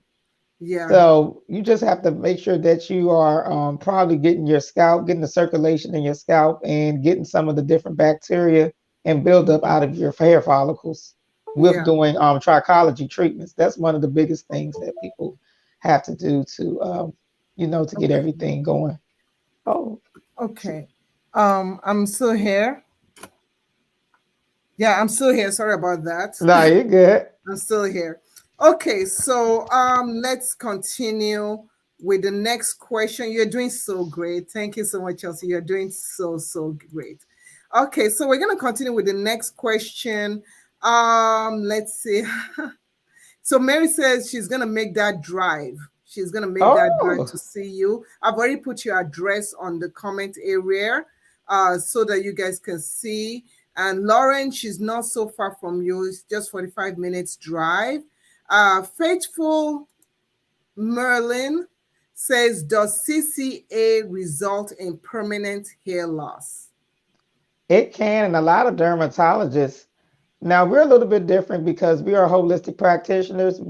yeah. So you just have to make sure that you are probably getting your scalp, getting the circulation in your scalp, and getting some of the different bacteria and buildup out of your hair follicles with Yeah. doing trichology treatments. That's one of the biggest things that people have to do to to get Okay. everything going. Oh, Okay. I'm still here. Yeah, I'm still here. Sorry about that. no, you're good. I'm still here. Okay, so let's continue with the next question. You're doing so great. Thank you so much, Chelsea. You're doing so great. Okay, so we're gonna continue with the next question. Let's see. So Mary says she's gonna make that drive. She's gonna make that drive Oh, to see you. I've already put your address on the comment area, so that you guys can see. And Lauren, she's not so far from you. It's just 45 minutes drive. Faithful Merlin says, does CCA result in permanent hair loss? it can, and a lot of dermatologists. Now we're a little bit different because we are holistic practitioners.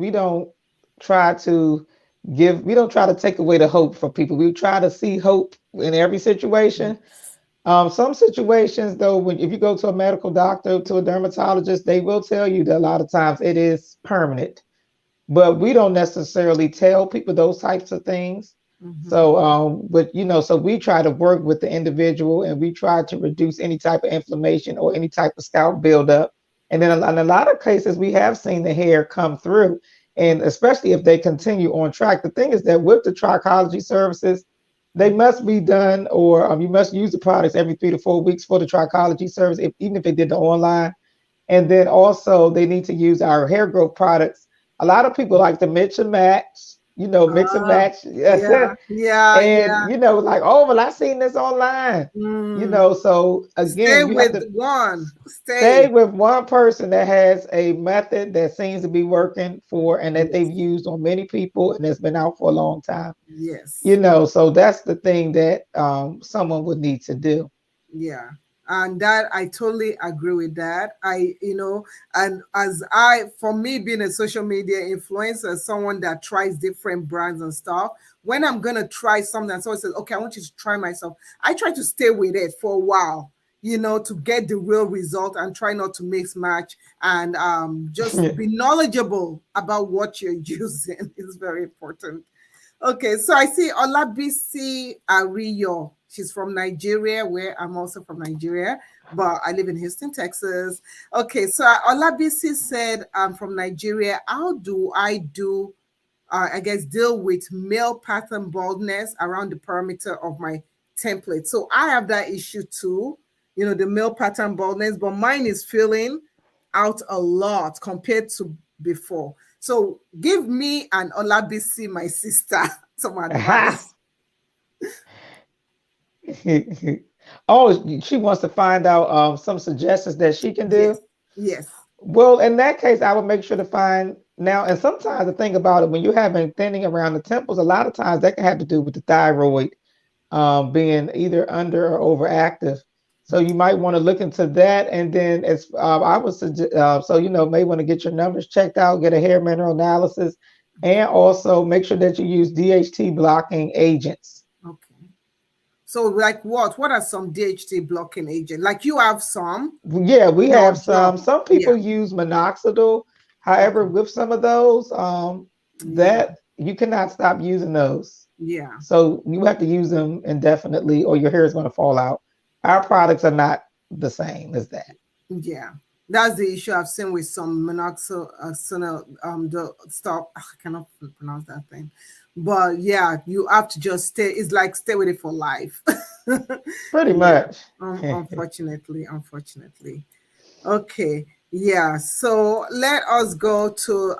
Try to we don't try to take away the hope from people. We try to see hope in every situation. Some situations, though, when if you go to a medical doctor, to a dermatologist, they will tell you that a lot of times it is permanent. But we don't necessarily tell people those types of things. Mhm. So, but so we try to work with the individual and we try to reduce any type of inflammation or any type of scalp buildup. And then in a lot of cases, we have seen the hair come through, and especially if they continue on track. The thing is that with the trichology services, they must be done, or you must use the products every 3 to 4 weeks for the trichology service, even if they did the online. And then also they need to use our hair growth products. A lot of people like to mix and match, mix and Ah, match. yeah, yeah, And yeah. like, oh, well, I seen this online. Mm. So Stay again, you have with to one. stay Stay. with one person that has a method that seems to be working for and that they've Yes. used on many people and that's been out for a long time. Yes. So that's the thing that someone would need to do. Yeah. And that I totally agree with that. And for me being a social media influencer, someone that tries different brands and stuff, when I'm gonna try something and someone says, okay, I want you to try myself, I try to stay with it for a while, to get the real result and try not to mix match and just be knowledgeable about what you're using is very important. Okay, so I see Olabisi Ariyo. She's from Nigeria, where I'm also from Nigeria, but I live in Houston, Texas. Okay, so Olabisi said, I'm from Nigeria. How do I I guess, deal with male pattern baldness around the perimeter of my template? So I have that issue too, the male pattern baldness, but mine is filling out a lot compared to before. So give me and Olabisi, my sister, some advice. Oh, she wants to find out some suggestions that she can Yes, do. Yes. Well, in that case, I would make sure to find now. And sometimes the thing about it, when you're having thinning around the temples, a lot of times that can have to do with the thyroid being either under or overactive. So you might want to look into that. And then as I would suggest, so may want to get your numbers checked out, get a hair mineral analysis, and also make sure that you use DHT blocking agents. Okay. So like what? What are some DHT blocking agent? Like you have some Yeah, we in your have some. job. Some Yeah. people use minoxidil. However, Okay. with some of those, Yeah. that you cannot stop using those. Yeah. So you have to use them indefinitely, or your hair is going to fall out. Our products are not the same as that. Yeah. That's the issue I've seen with some monoxide, the stop. I cannot pronounce that thing, but yeah, you have to just stay. It's like stay with it for life. Pretty Yeah. much. Unfortunately. Okay. Yeah. So let us go to.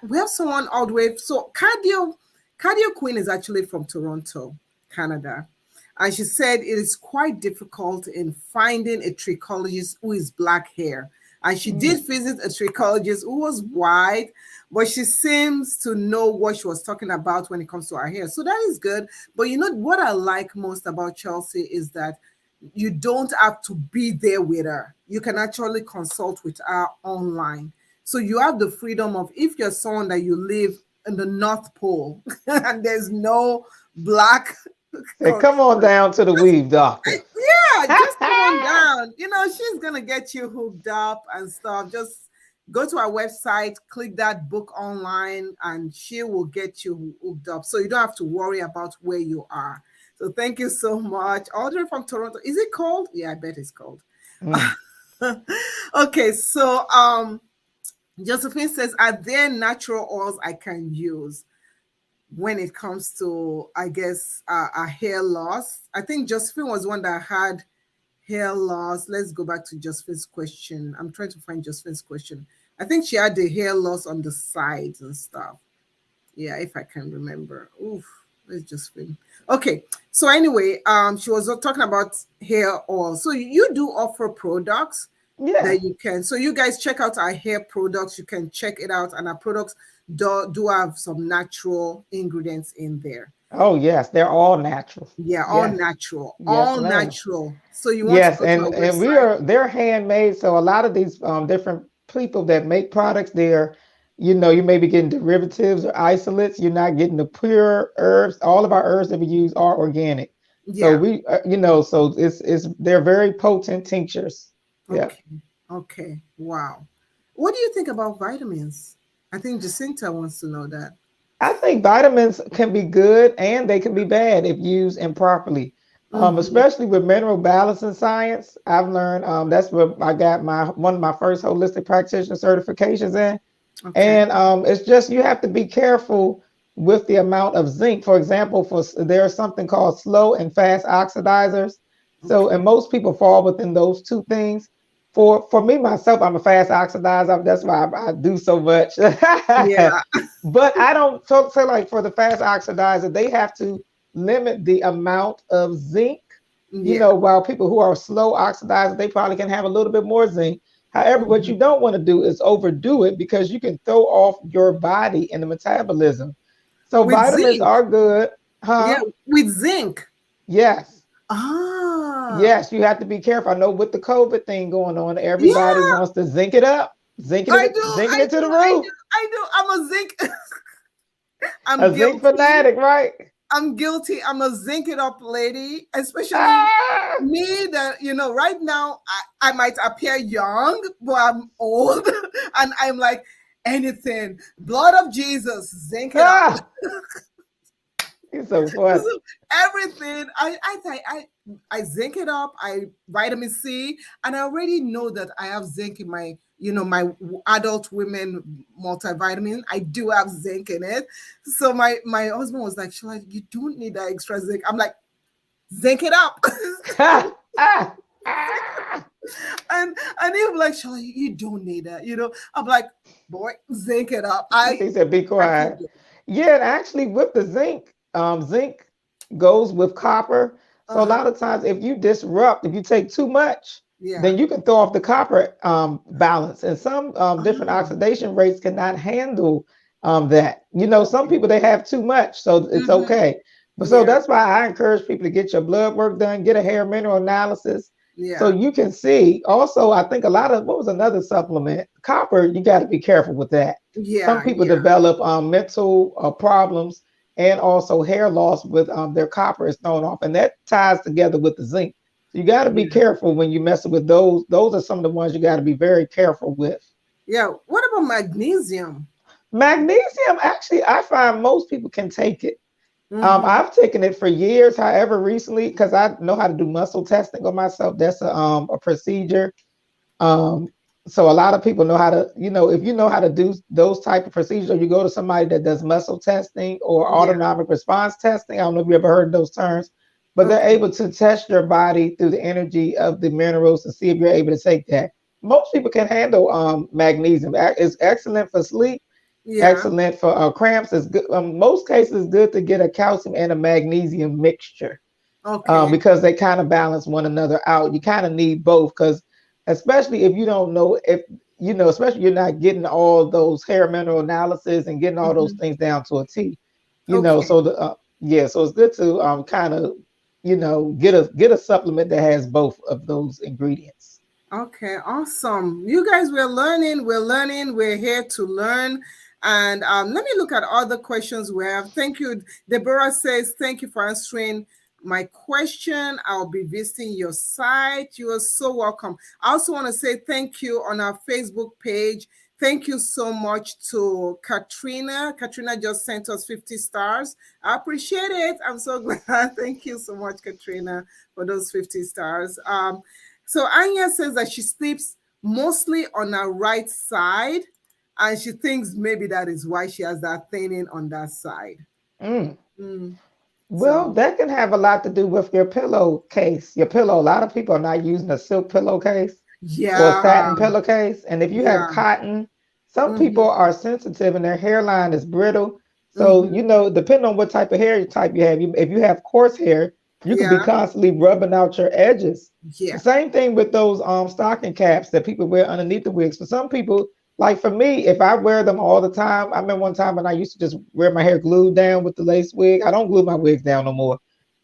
We have someone all the way. So Cardio Queen is actually from Toronto, Canada. And she said it is quite difficult in finding a trichologist who is black hair. And she did visit a trichologist who was white, but she seems to know what she was talking about when it comes to her hair. So that is good. But you know what I like most about Chelsea is that you don't have to be there with her. You can actually consult with her online. So you have the freedom of if you're someone that you live in the North Pole and there's no black Hey, come on down to the weave doctor. yeah, just come on down. She's gonna get you hooked up and stuff. Just go to our website, click that book online, and she will get you hooked up. So you don't have to worry about where you are. So thank you so much. Audrey from Toronto. Is it cold? Yeah, I bet it's cold. Mm. Okay, so Josephine says, are there natural oils I can use when it comes to, I guess, a hair loss? I think Josephine was one that had hair loss. Let's go back to Josephine's question. I'm trying to find Josephine's question. I think she had the hair loss on the sides and stuff. Yeah, if I can remember. Oof, where's Josephine? Okay, so anyway, she was talking about hair oil. So you do offer products Yeah. that you can. So you guys check out our hair products. You can check it out, and our products do have some natural ingredients in there. Oh, yes. They're all natural. Yeah, all Yes. natural, Yes, all ma'am. natural. So you want to Yes, go to our and website. they're handmade. So a lot of these different people that make products, you may be getting derivatives or isolates. You're not getting the pure herbs. All of our herbs that we use are organic. So Yeah. so they're very potent tinctures. Yeah. Okay. Okay. Wow. What do you think about vitamins? I think Jacinta wants to know that. I think vitamins can be good and they can be bad if used improperly. Mm-hmm. Especially with mineral balance in science, I've learned that's what I got my one of my first holistic practitioner certifications in. Okay. And it's just you have to be careful with the amount of zinc. For example, there's something called slow and fast oxidizers. So, Okay. and most people fall within those two things. For me myself, I'm a fast oxidizer. That's why I do so much. Yeah. But I don't say like for the fast oxidizer, they have to limit the amount of zinc. Yeah. While people who are slow oxidizers, they probably can have a little bit more zinc. However, what Mhm. you don't want to do is overdo it because you can throw off your body and the metabolism. So With vitamins zinc. are good, Yeah. huh? With zinc. Yes. Ah. Yes, you have to be careful. I know with the COVID thing going on, everybody Yeah. wants to zinc it up, I do. zinking I it to do. the I do. roof. I do. I'm a zinc. I'm A zinc guilty. fanatic, right? I'm guilty. I'm a zinc it up lady, especially Ah! me that, right now I might appear young, but I'm old. And I'm like, anything, blood of Jesus, zinc it up. Ah! It's so funny. Everything. I zinc it up. I vitamin C, and I already know that I have zinc in my my adult women multivitamin. I do have zinc in it. So my husband was like, Sheila, you don't need that extra zinc. I'm like, zinc it up. Ah! Ah! Ah! And he was like, Sheila, you don't need that. I'm like, boy, zinc it up. He said, "Be I keep quiet." it. Yeah, and actually, with the zinc, zinc goes with copper. So a Uh-huh. lot of times, if you take too much, Yeah. then you can throw off the copper balance. And some different Oh, oxidation rates cannot handle that. You know, some okay. people they have too much, so it's Mm-hmm. okay. But so Yeah. that's why I encourage people to get your blood work done, get a hair mineral analysis, so Yeah. you can see. Also, I think a lot of what was another supplement, copper. You got to be careful with that. Some Yeah. people Yeah. develop mental problems and also hair loss with their copper is thrown off, and that ties together with the zinc. So you got to be Yeah. careful when you messing with those. Those are some of the ones you got to be very careful with. Yeah. What about magnesium? Magnesium, actually, I find most people can take it. Mm-hmm. I've taken it for years. However, recently, because I know how to do muscle testing on myself, that's a procedure. Um, so a lot of people know how to, you know, if you know how to do those type of procedures, or you go to somebody that does muscle testing or Yeah. autonomic response testing. I don't know if you ever heard of those terms, but they're Okay. able to test your body through the energy of the minerals to see if you're able to take that. Most people can handle magnesium. It's excellent for sleep, Yeah. excellent for cramps. It's good. Most cases, it's good to get a calcium and a magnesium mixture Okay. because they kind of balance one another out. You kind of need both because, especially if you don't know if you know, especially you're not getting all those hair mineral analysis and getting all those Mm-hmm. things down to a T. You know, Okay. so the yeah, so it's good to kind of get a supplement that has both of those ingredients. Okay, awesome. You guys, we're here to learn. And let me look at other questions we have. Thank you. Deborah says, thank you for answering my question. I'll be visiting your site. You are so welcome. I also want to say thank you on our Facebook page. Thank you so much to Katrina. Katrina just sent us 50 stars. I appreciate it. I'm so glad. Thank you so much, Katrina, for those 50 stars. So Anya says that she sleeps mostly on her right side, and she thinks maybe that is why she has that thinning on that side. Mm. Mm, Well, so that can have a lot to do with your pillowcase. Your pillow. A lot of people are not using a silk pillowcase or a yeah, satin pillowcase. And if you have yeah, cotton, some mm-hmm, people are sensitive and their hairline is brittle. So, mm-hmm, you know, depending on what type of hair type you have, if you have coarse hair, you could be yeah, constantly rubbing out your edges. The yeah, same thing with those stocking caps that people wear underneath the wigs. For some people, like for me, if I wear them all the time, I remember one time when I used to just wear my hair glued down with the lace wig. I don't glue my wigs down no more.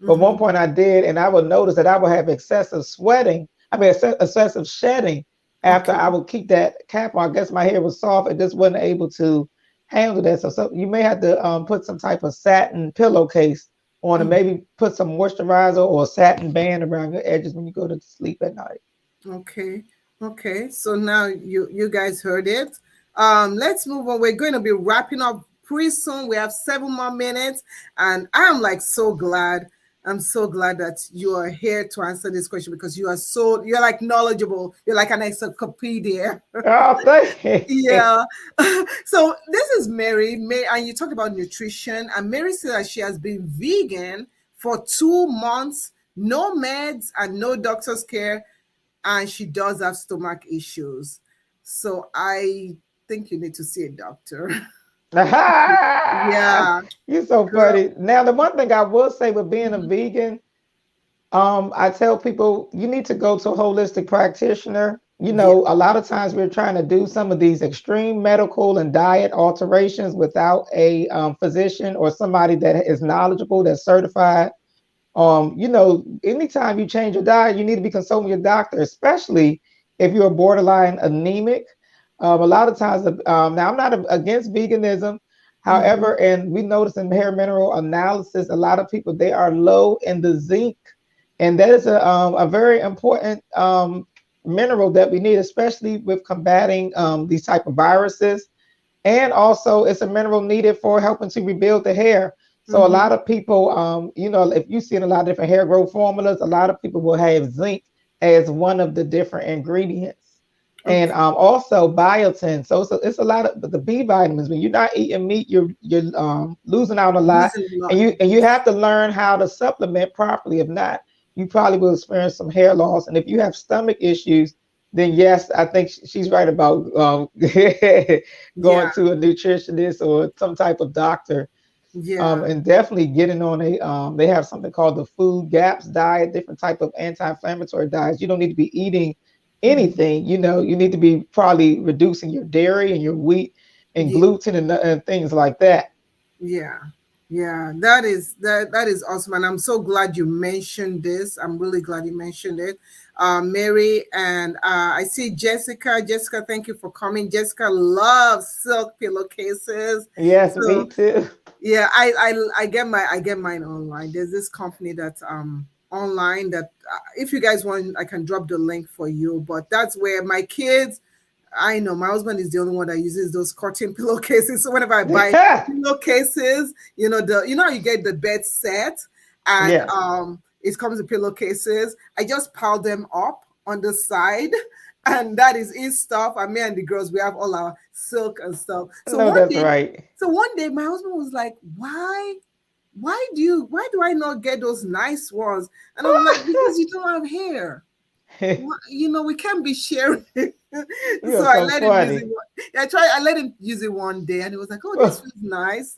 But one mm-hmm, point I did, and I would notice that I would have excessive sweating. I mean, excessive shedding after okay, I would keep that cap on. I guess my hair was soft and just wasn't able to handle that. So you may have to put some type of satin pillowcase on, and mm, maybe put some moisturizer or a satin band around your edges when you go to sleep at night. okay, okay. So now you guys heard it. Let's move on. We're going to be wrapping up pretty soon. We have 7 more minutes, and I'm like so glad. I'm so glad that you are here to answer this question because you're like knowledgeable. You're like an encyclopedia. Oh, thank you. Yeah. So this is Mary. And you talked about nutrition. And Mary said that she has been vegan for 2 months, no meds and no doctor's care, and she does have stomach issues. So I think you need to see a doctor. Yeah, You're so girl. funny. Now, the one thing I will say with being a Mhm, vegan, I tell people you need to go to a holistic practitioner. You yeah. know, a lot of times we're trying to do some of these extreme medical and diet alterations without a physician or somebody that is knowledgeable, that's certified. You know, anytime you change your diet, you need to be consulting your doctor, especially if you're borderline anemic. A lot of times, now I'm not against veganism. Hmm. However, and we notice in hair mineral analysis, a lot of people they are low in the zinc, and that is a very important mineral that we need, especially with combating these type of viruses. And also it's a mineral needed for helping to rebuild the hair. So a Hmm. lot of people, you know, if you see in a lot of different hair growth formulas, a lot of people will have zinc as one of the different ingredients. And Okay. also biotin. So it's a lot of the B vitamins. When you're not eating meat, you're losing out a lot, Losing a lot. and you have to learn how to supplement properly. If not, you probably will experience some hair loss. And if you have stomach issues, then yes, I think she's right about Yeah. going to a nutritionist or some type of doctor, Yeah. and definitely getting on a. They have something called the food gaps diet, different type of anti-inflammatory diets. You don't need to be eating anything, you need to be probably reducing your dairy and your wheat and Yeah. gluten and things like that. Yeah. Yeah, that is awesome, and I'm so glad you mentioned this. I'm really glad you mentioned it, Mary. And I see Jessica. Jessica, thank you for coming. Jessica loves silk pillowcases. Yes, me So too. yeah, I get mine online. There's this company that's online that if you guys want, I can drop the link for you. But that's where my kids, I know my husband is the only one that uses those cotton pillowcases. So whenever I buy pillowcases, how you get the bed set, and Yes, it comes with pillowcases. I just pile them up on the side, and that is his stuff. And me and the girls, we have all our silk and stuff. So no, one that's day, right. my husband was like, why do I not get those nice ones? And I'm like, because you don't have hair. We can't be sharing. You So are I so let him use funny. it. I let him use it one day, and he was like, "Oh, this feels nice."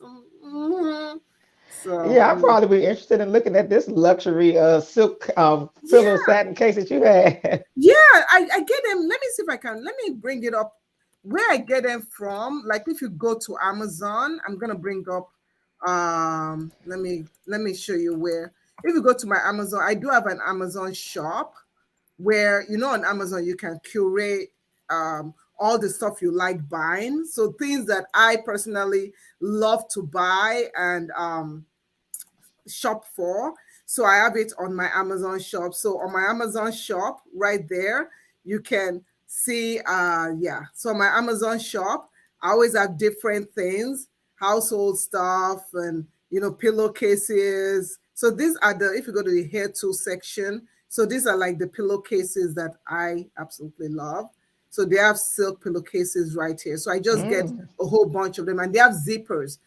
So Yeah, I'd probably be interested in looking at this luxury silk pillow yeah, satin case that you had. yeah. I get them. Let me see if I can. Let me bring it up where I get them from. Like if you go to Amazon, I'm gonna bring up. Let me show you where. If you go to my Amazon, I do have an Amazon shop where on Amazon you can curate all the stuff you like buying. So things that I personally love to buy and shop for. So I have it on my Amazon shop. So on my Amazon shop right there, you can see yeah. So my Amazon shop, I always have different things, household stuff and pillowcases. So these are if you go to the hair tool section, so these are like the pillowcases that I absolutely love. So they have silk pillowcases right here. So I just get Mm, a whole bunch of them, and they have zippers.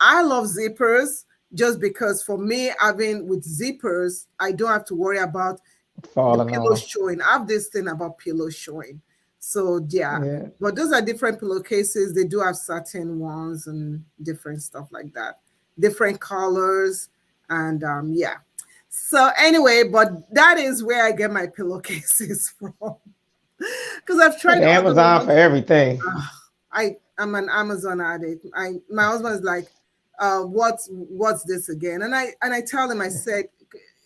I love zippers just because for me, having with zippers, I don't have to worry about the falling pillow off. showing. I have this thing about pillow showing. So yeah, Yeah. but those are different pillowcases. They do have certain ones and different stuff like that, different colors, and yeah. So anyway, but that is where I get my pillowcases from because I've But tried other Amazon for ones. everything. I'm an Amazon addict. My husband's like, what's this again? And I tell him, I said,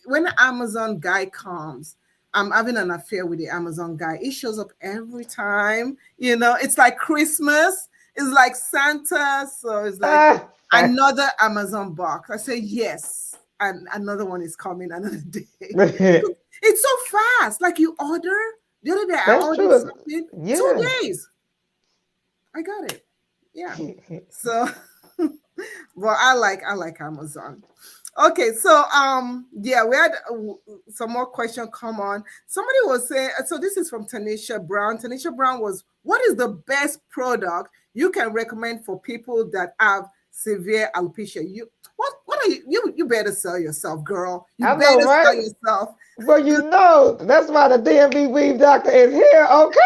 when the Amazon guy comes, I'm having an affair with the Amazon guy. He shows up every time. It's like Christmas. It's like Santa. So it's like Ah, another Amazon box. I say yes, and another one is coming another day. It's so fast. Like you order. The other day I that's ordered true. something. two Yeah. days I got it. Yeah. So, well, I like Amazon. Okay, so yeah, we had some more question come on. Somebody was saying, so this is from Tanisha Brown. Tanisha Brown was, what is the best product you can recommend for people that have severe alopecia? What are you better sell yourself, girl. You I know, better sell right? yourself. Well, that's why the DMV Weave Doctor is here. Okay.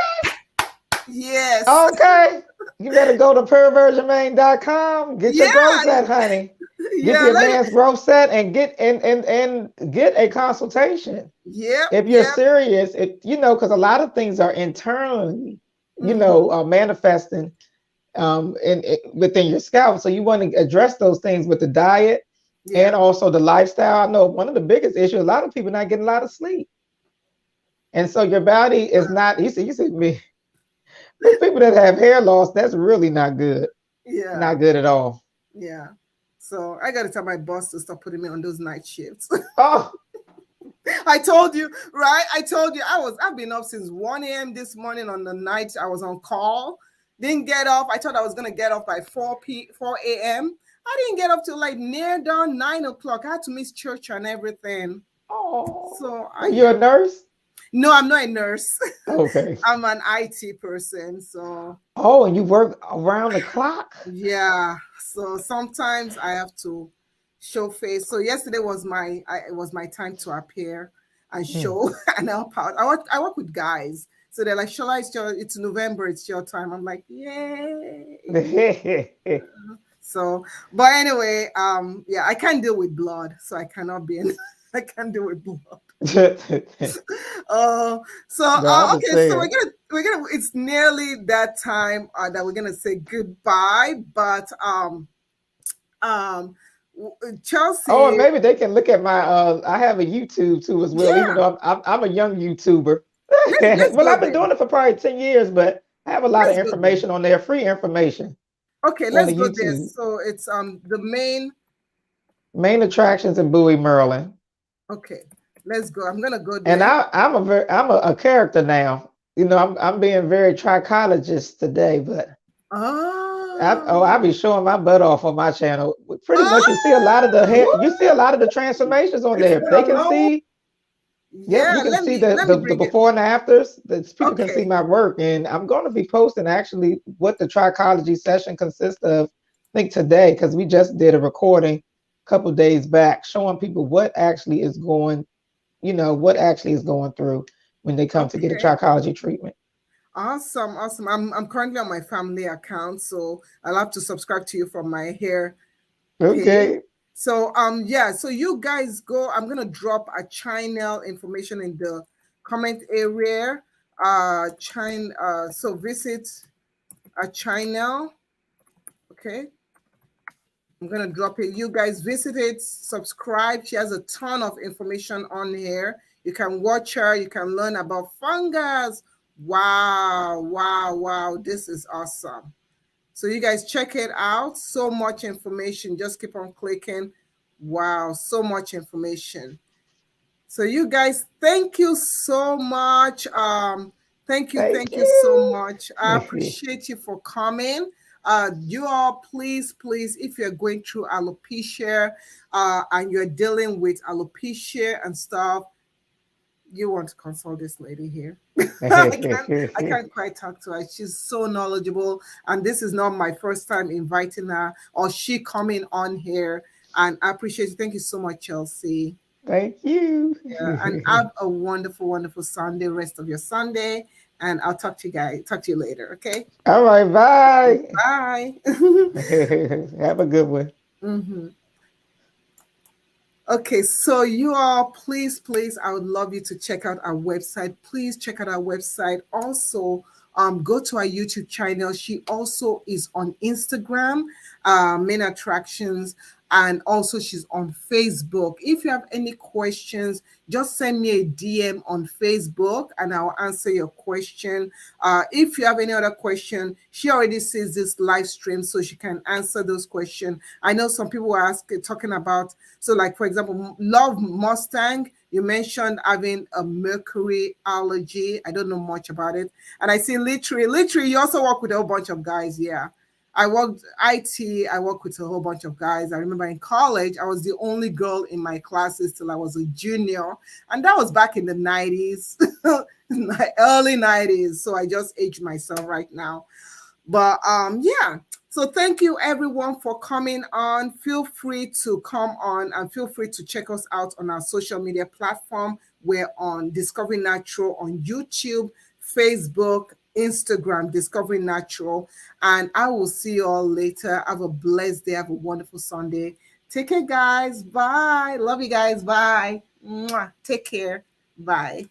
Yes. Okay. You better go to perversionmain.com. Get your Yeah. growth set, honey. Get Yeah. the advanced growth set and and get a consultation. Yep. If you're Yep. serious, because a lot of things are internally, Mm-hmm. manifesting within your scalp. So you want to address those things with the diet and Yeah. also the lifestyle. I know one of the biggest issues, a lot of people not getting a lot of sleep. And so your body is not, you see me, with people that have hair loss, that's really not good. Yeah. Not good at all. Yeah. So I gotta tell my boss to stop putting me on those night shifts. Oh, I told you, right? I told you I've been up since 1 a.m. this morning on the night I was on call. Didn't get off. I thought I was gonna get off by 4 a.m. I didn't get up till like near dawn 9 o'clock. I had to miss church and everything. oh. So Are you yeah. a nurse? No, I'm not a nurse. Okay. I'm an IT person. So Oh, and you work around the clock? yeah. So sometimes I have to show face. So yesterday was it was my time to appear and Hmm. show and help out. I work with guys. So they're like, Shola, it's November, it's your time. I'm like, yay. So, but anyway, yeah, I can't deal with blood, so I cannot be in. I can't do with blood. No, I Okay, so understand. we're gonna it's nearly that time that we're gonna say goodbye, but um Oh, and Chelsea, maybe they can look at my I have a YouTube too as well, even yeah, though I'm a young YouTuber. let's Well, go I've been there. doing it for probably 10 years, but I have a lot of Let's go there. information on there, free information Okay, on let's the go there. YouTube. So it's the main. Main attractions in Bowie, Maryland. Okay, let's go. I'm gonna go And there. I'm a character now. You know, I'm being very trichologist today, but I'll Oh, be showing my butt off on my channel. Pretty much, you see a lot of the ah, hair, you see a lot of the transformations on there. They can see, yep, yeah. you can Let see me let me the bring it. before and afters. That people can see Okay, my work, and I'm going to be posting actually what the trichology session consists of. I think today, because we just did a recording a couple days back, showing people what actually is going, what actually is going through when they come to get a okay. trichology treatment. Awesome, awesome. I'm currently on my family account, so I'll have to subscribe to you from my hair page. Okay. So yeah, so you guys go. I'm gonna drop a channel information in the comment area. China. So visit a channel. Okay, I'm gonna drop it. You guys visit it, subscribe. She has a ton of information on here. You can watch her, you can learn about fungus. Wow, wow, wow. This is awesome. So you guys check it out. So much information. Just keep on clicking. Wow, so much information. So you guys, thank you so much. Thank Thank you so you. much. I appreciate you for coming. You all, please, please, if you're going through alopecia, and you're dealing with alopecia and stuff, you want to consult this lady here. I can't quite talk to her. She's so knowledgeable, and this is not my first time inviting her or she coming on here. And I appreciate it. Thank you so much, Chelsea. Thank you. Yeah, and have a wonderful, wonderful Sunday, rest of your Sunday. And I'll talk to you later. Okay. All right, bye. Bye. Have a good one. Mhm. Okay, so you all, please, please, I would love you to check out our website. Please check out our website. Also, go to our YouTube channel. She also is on Instagram, Main Attractions, and also she's on Facebook. If you have any questions, just send me a DM on Facebook and I'll answer your question. If you have any other question, she already sees this live stream, so she can answer those questions. I know some people were asking, talking about, so like for example, Love Mustang, you mentioned having a mercury allergy. I don't know much about it. And I see literally, you also work with a whole bunch of guys. Yeah. I worked IT, I worked with a whole bunch of guys. I remember in college, I was the only girl in my classes till I was a junior. And that was back in the 90s, early 90s. So I just aged myself right now. But yeah. So thank you everyone for coming on. Feel free to come on and feel free to check us out on our social media platform. We're on Discovery Natural on YouTube, Facebook, Instagram, Discovery Natural. And I will see you all later. Have a blessed day. Have a wonderful Sunday. Take care, guys. Bye. Love you guys. Bye. Mwah. Take care. Bye.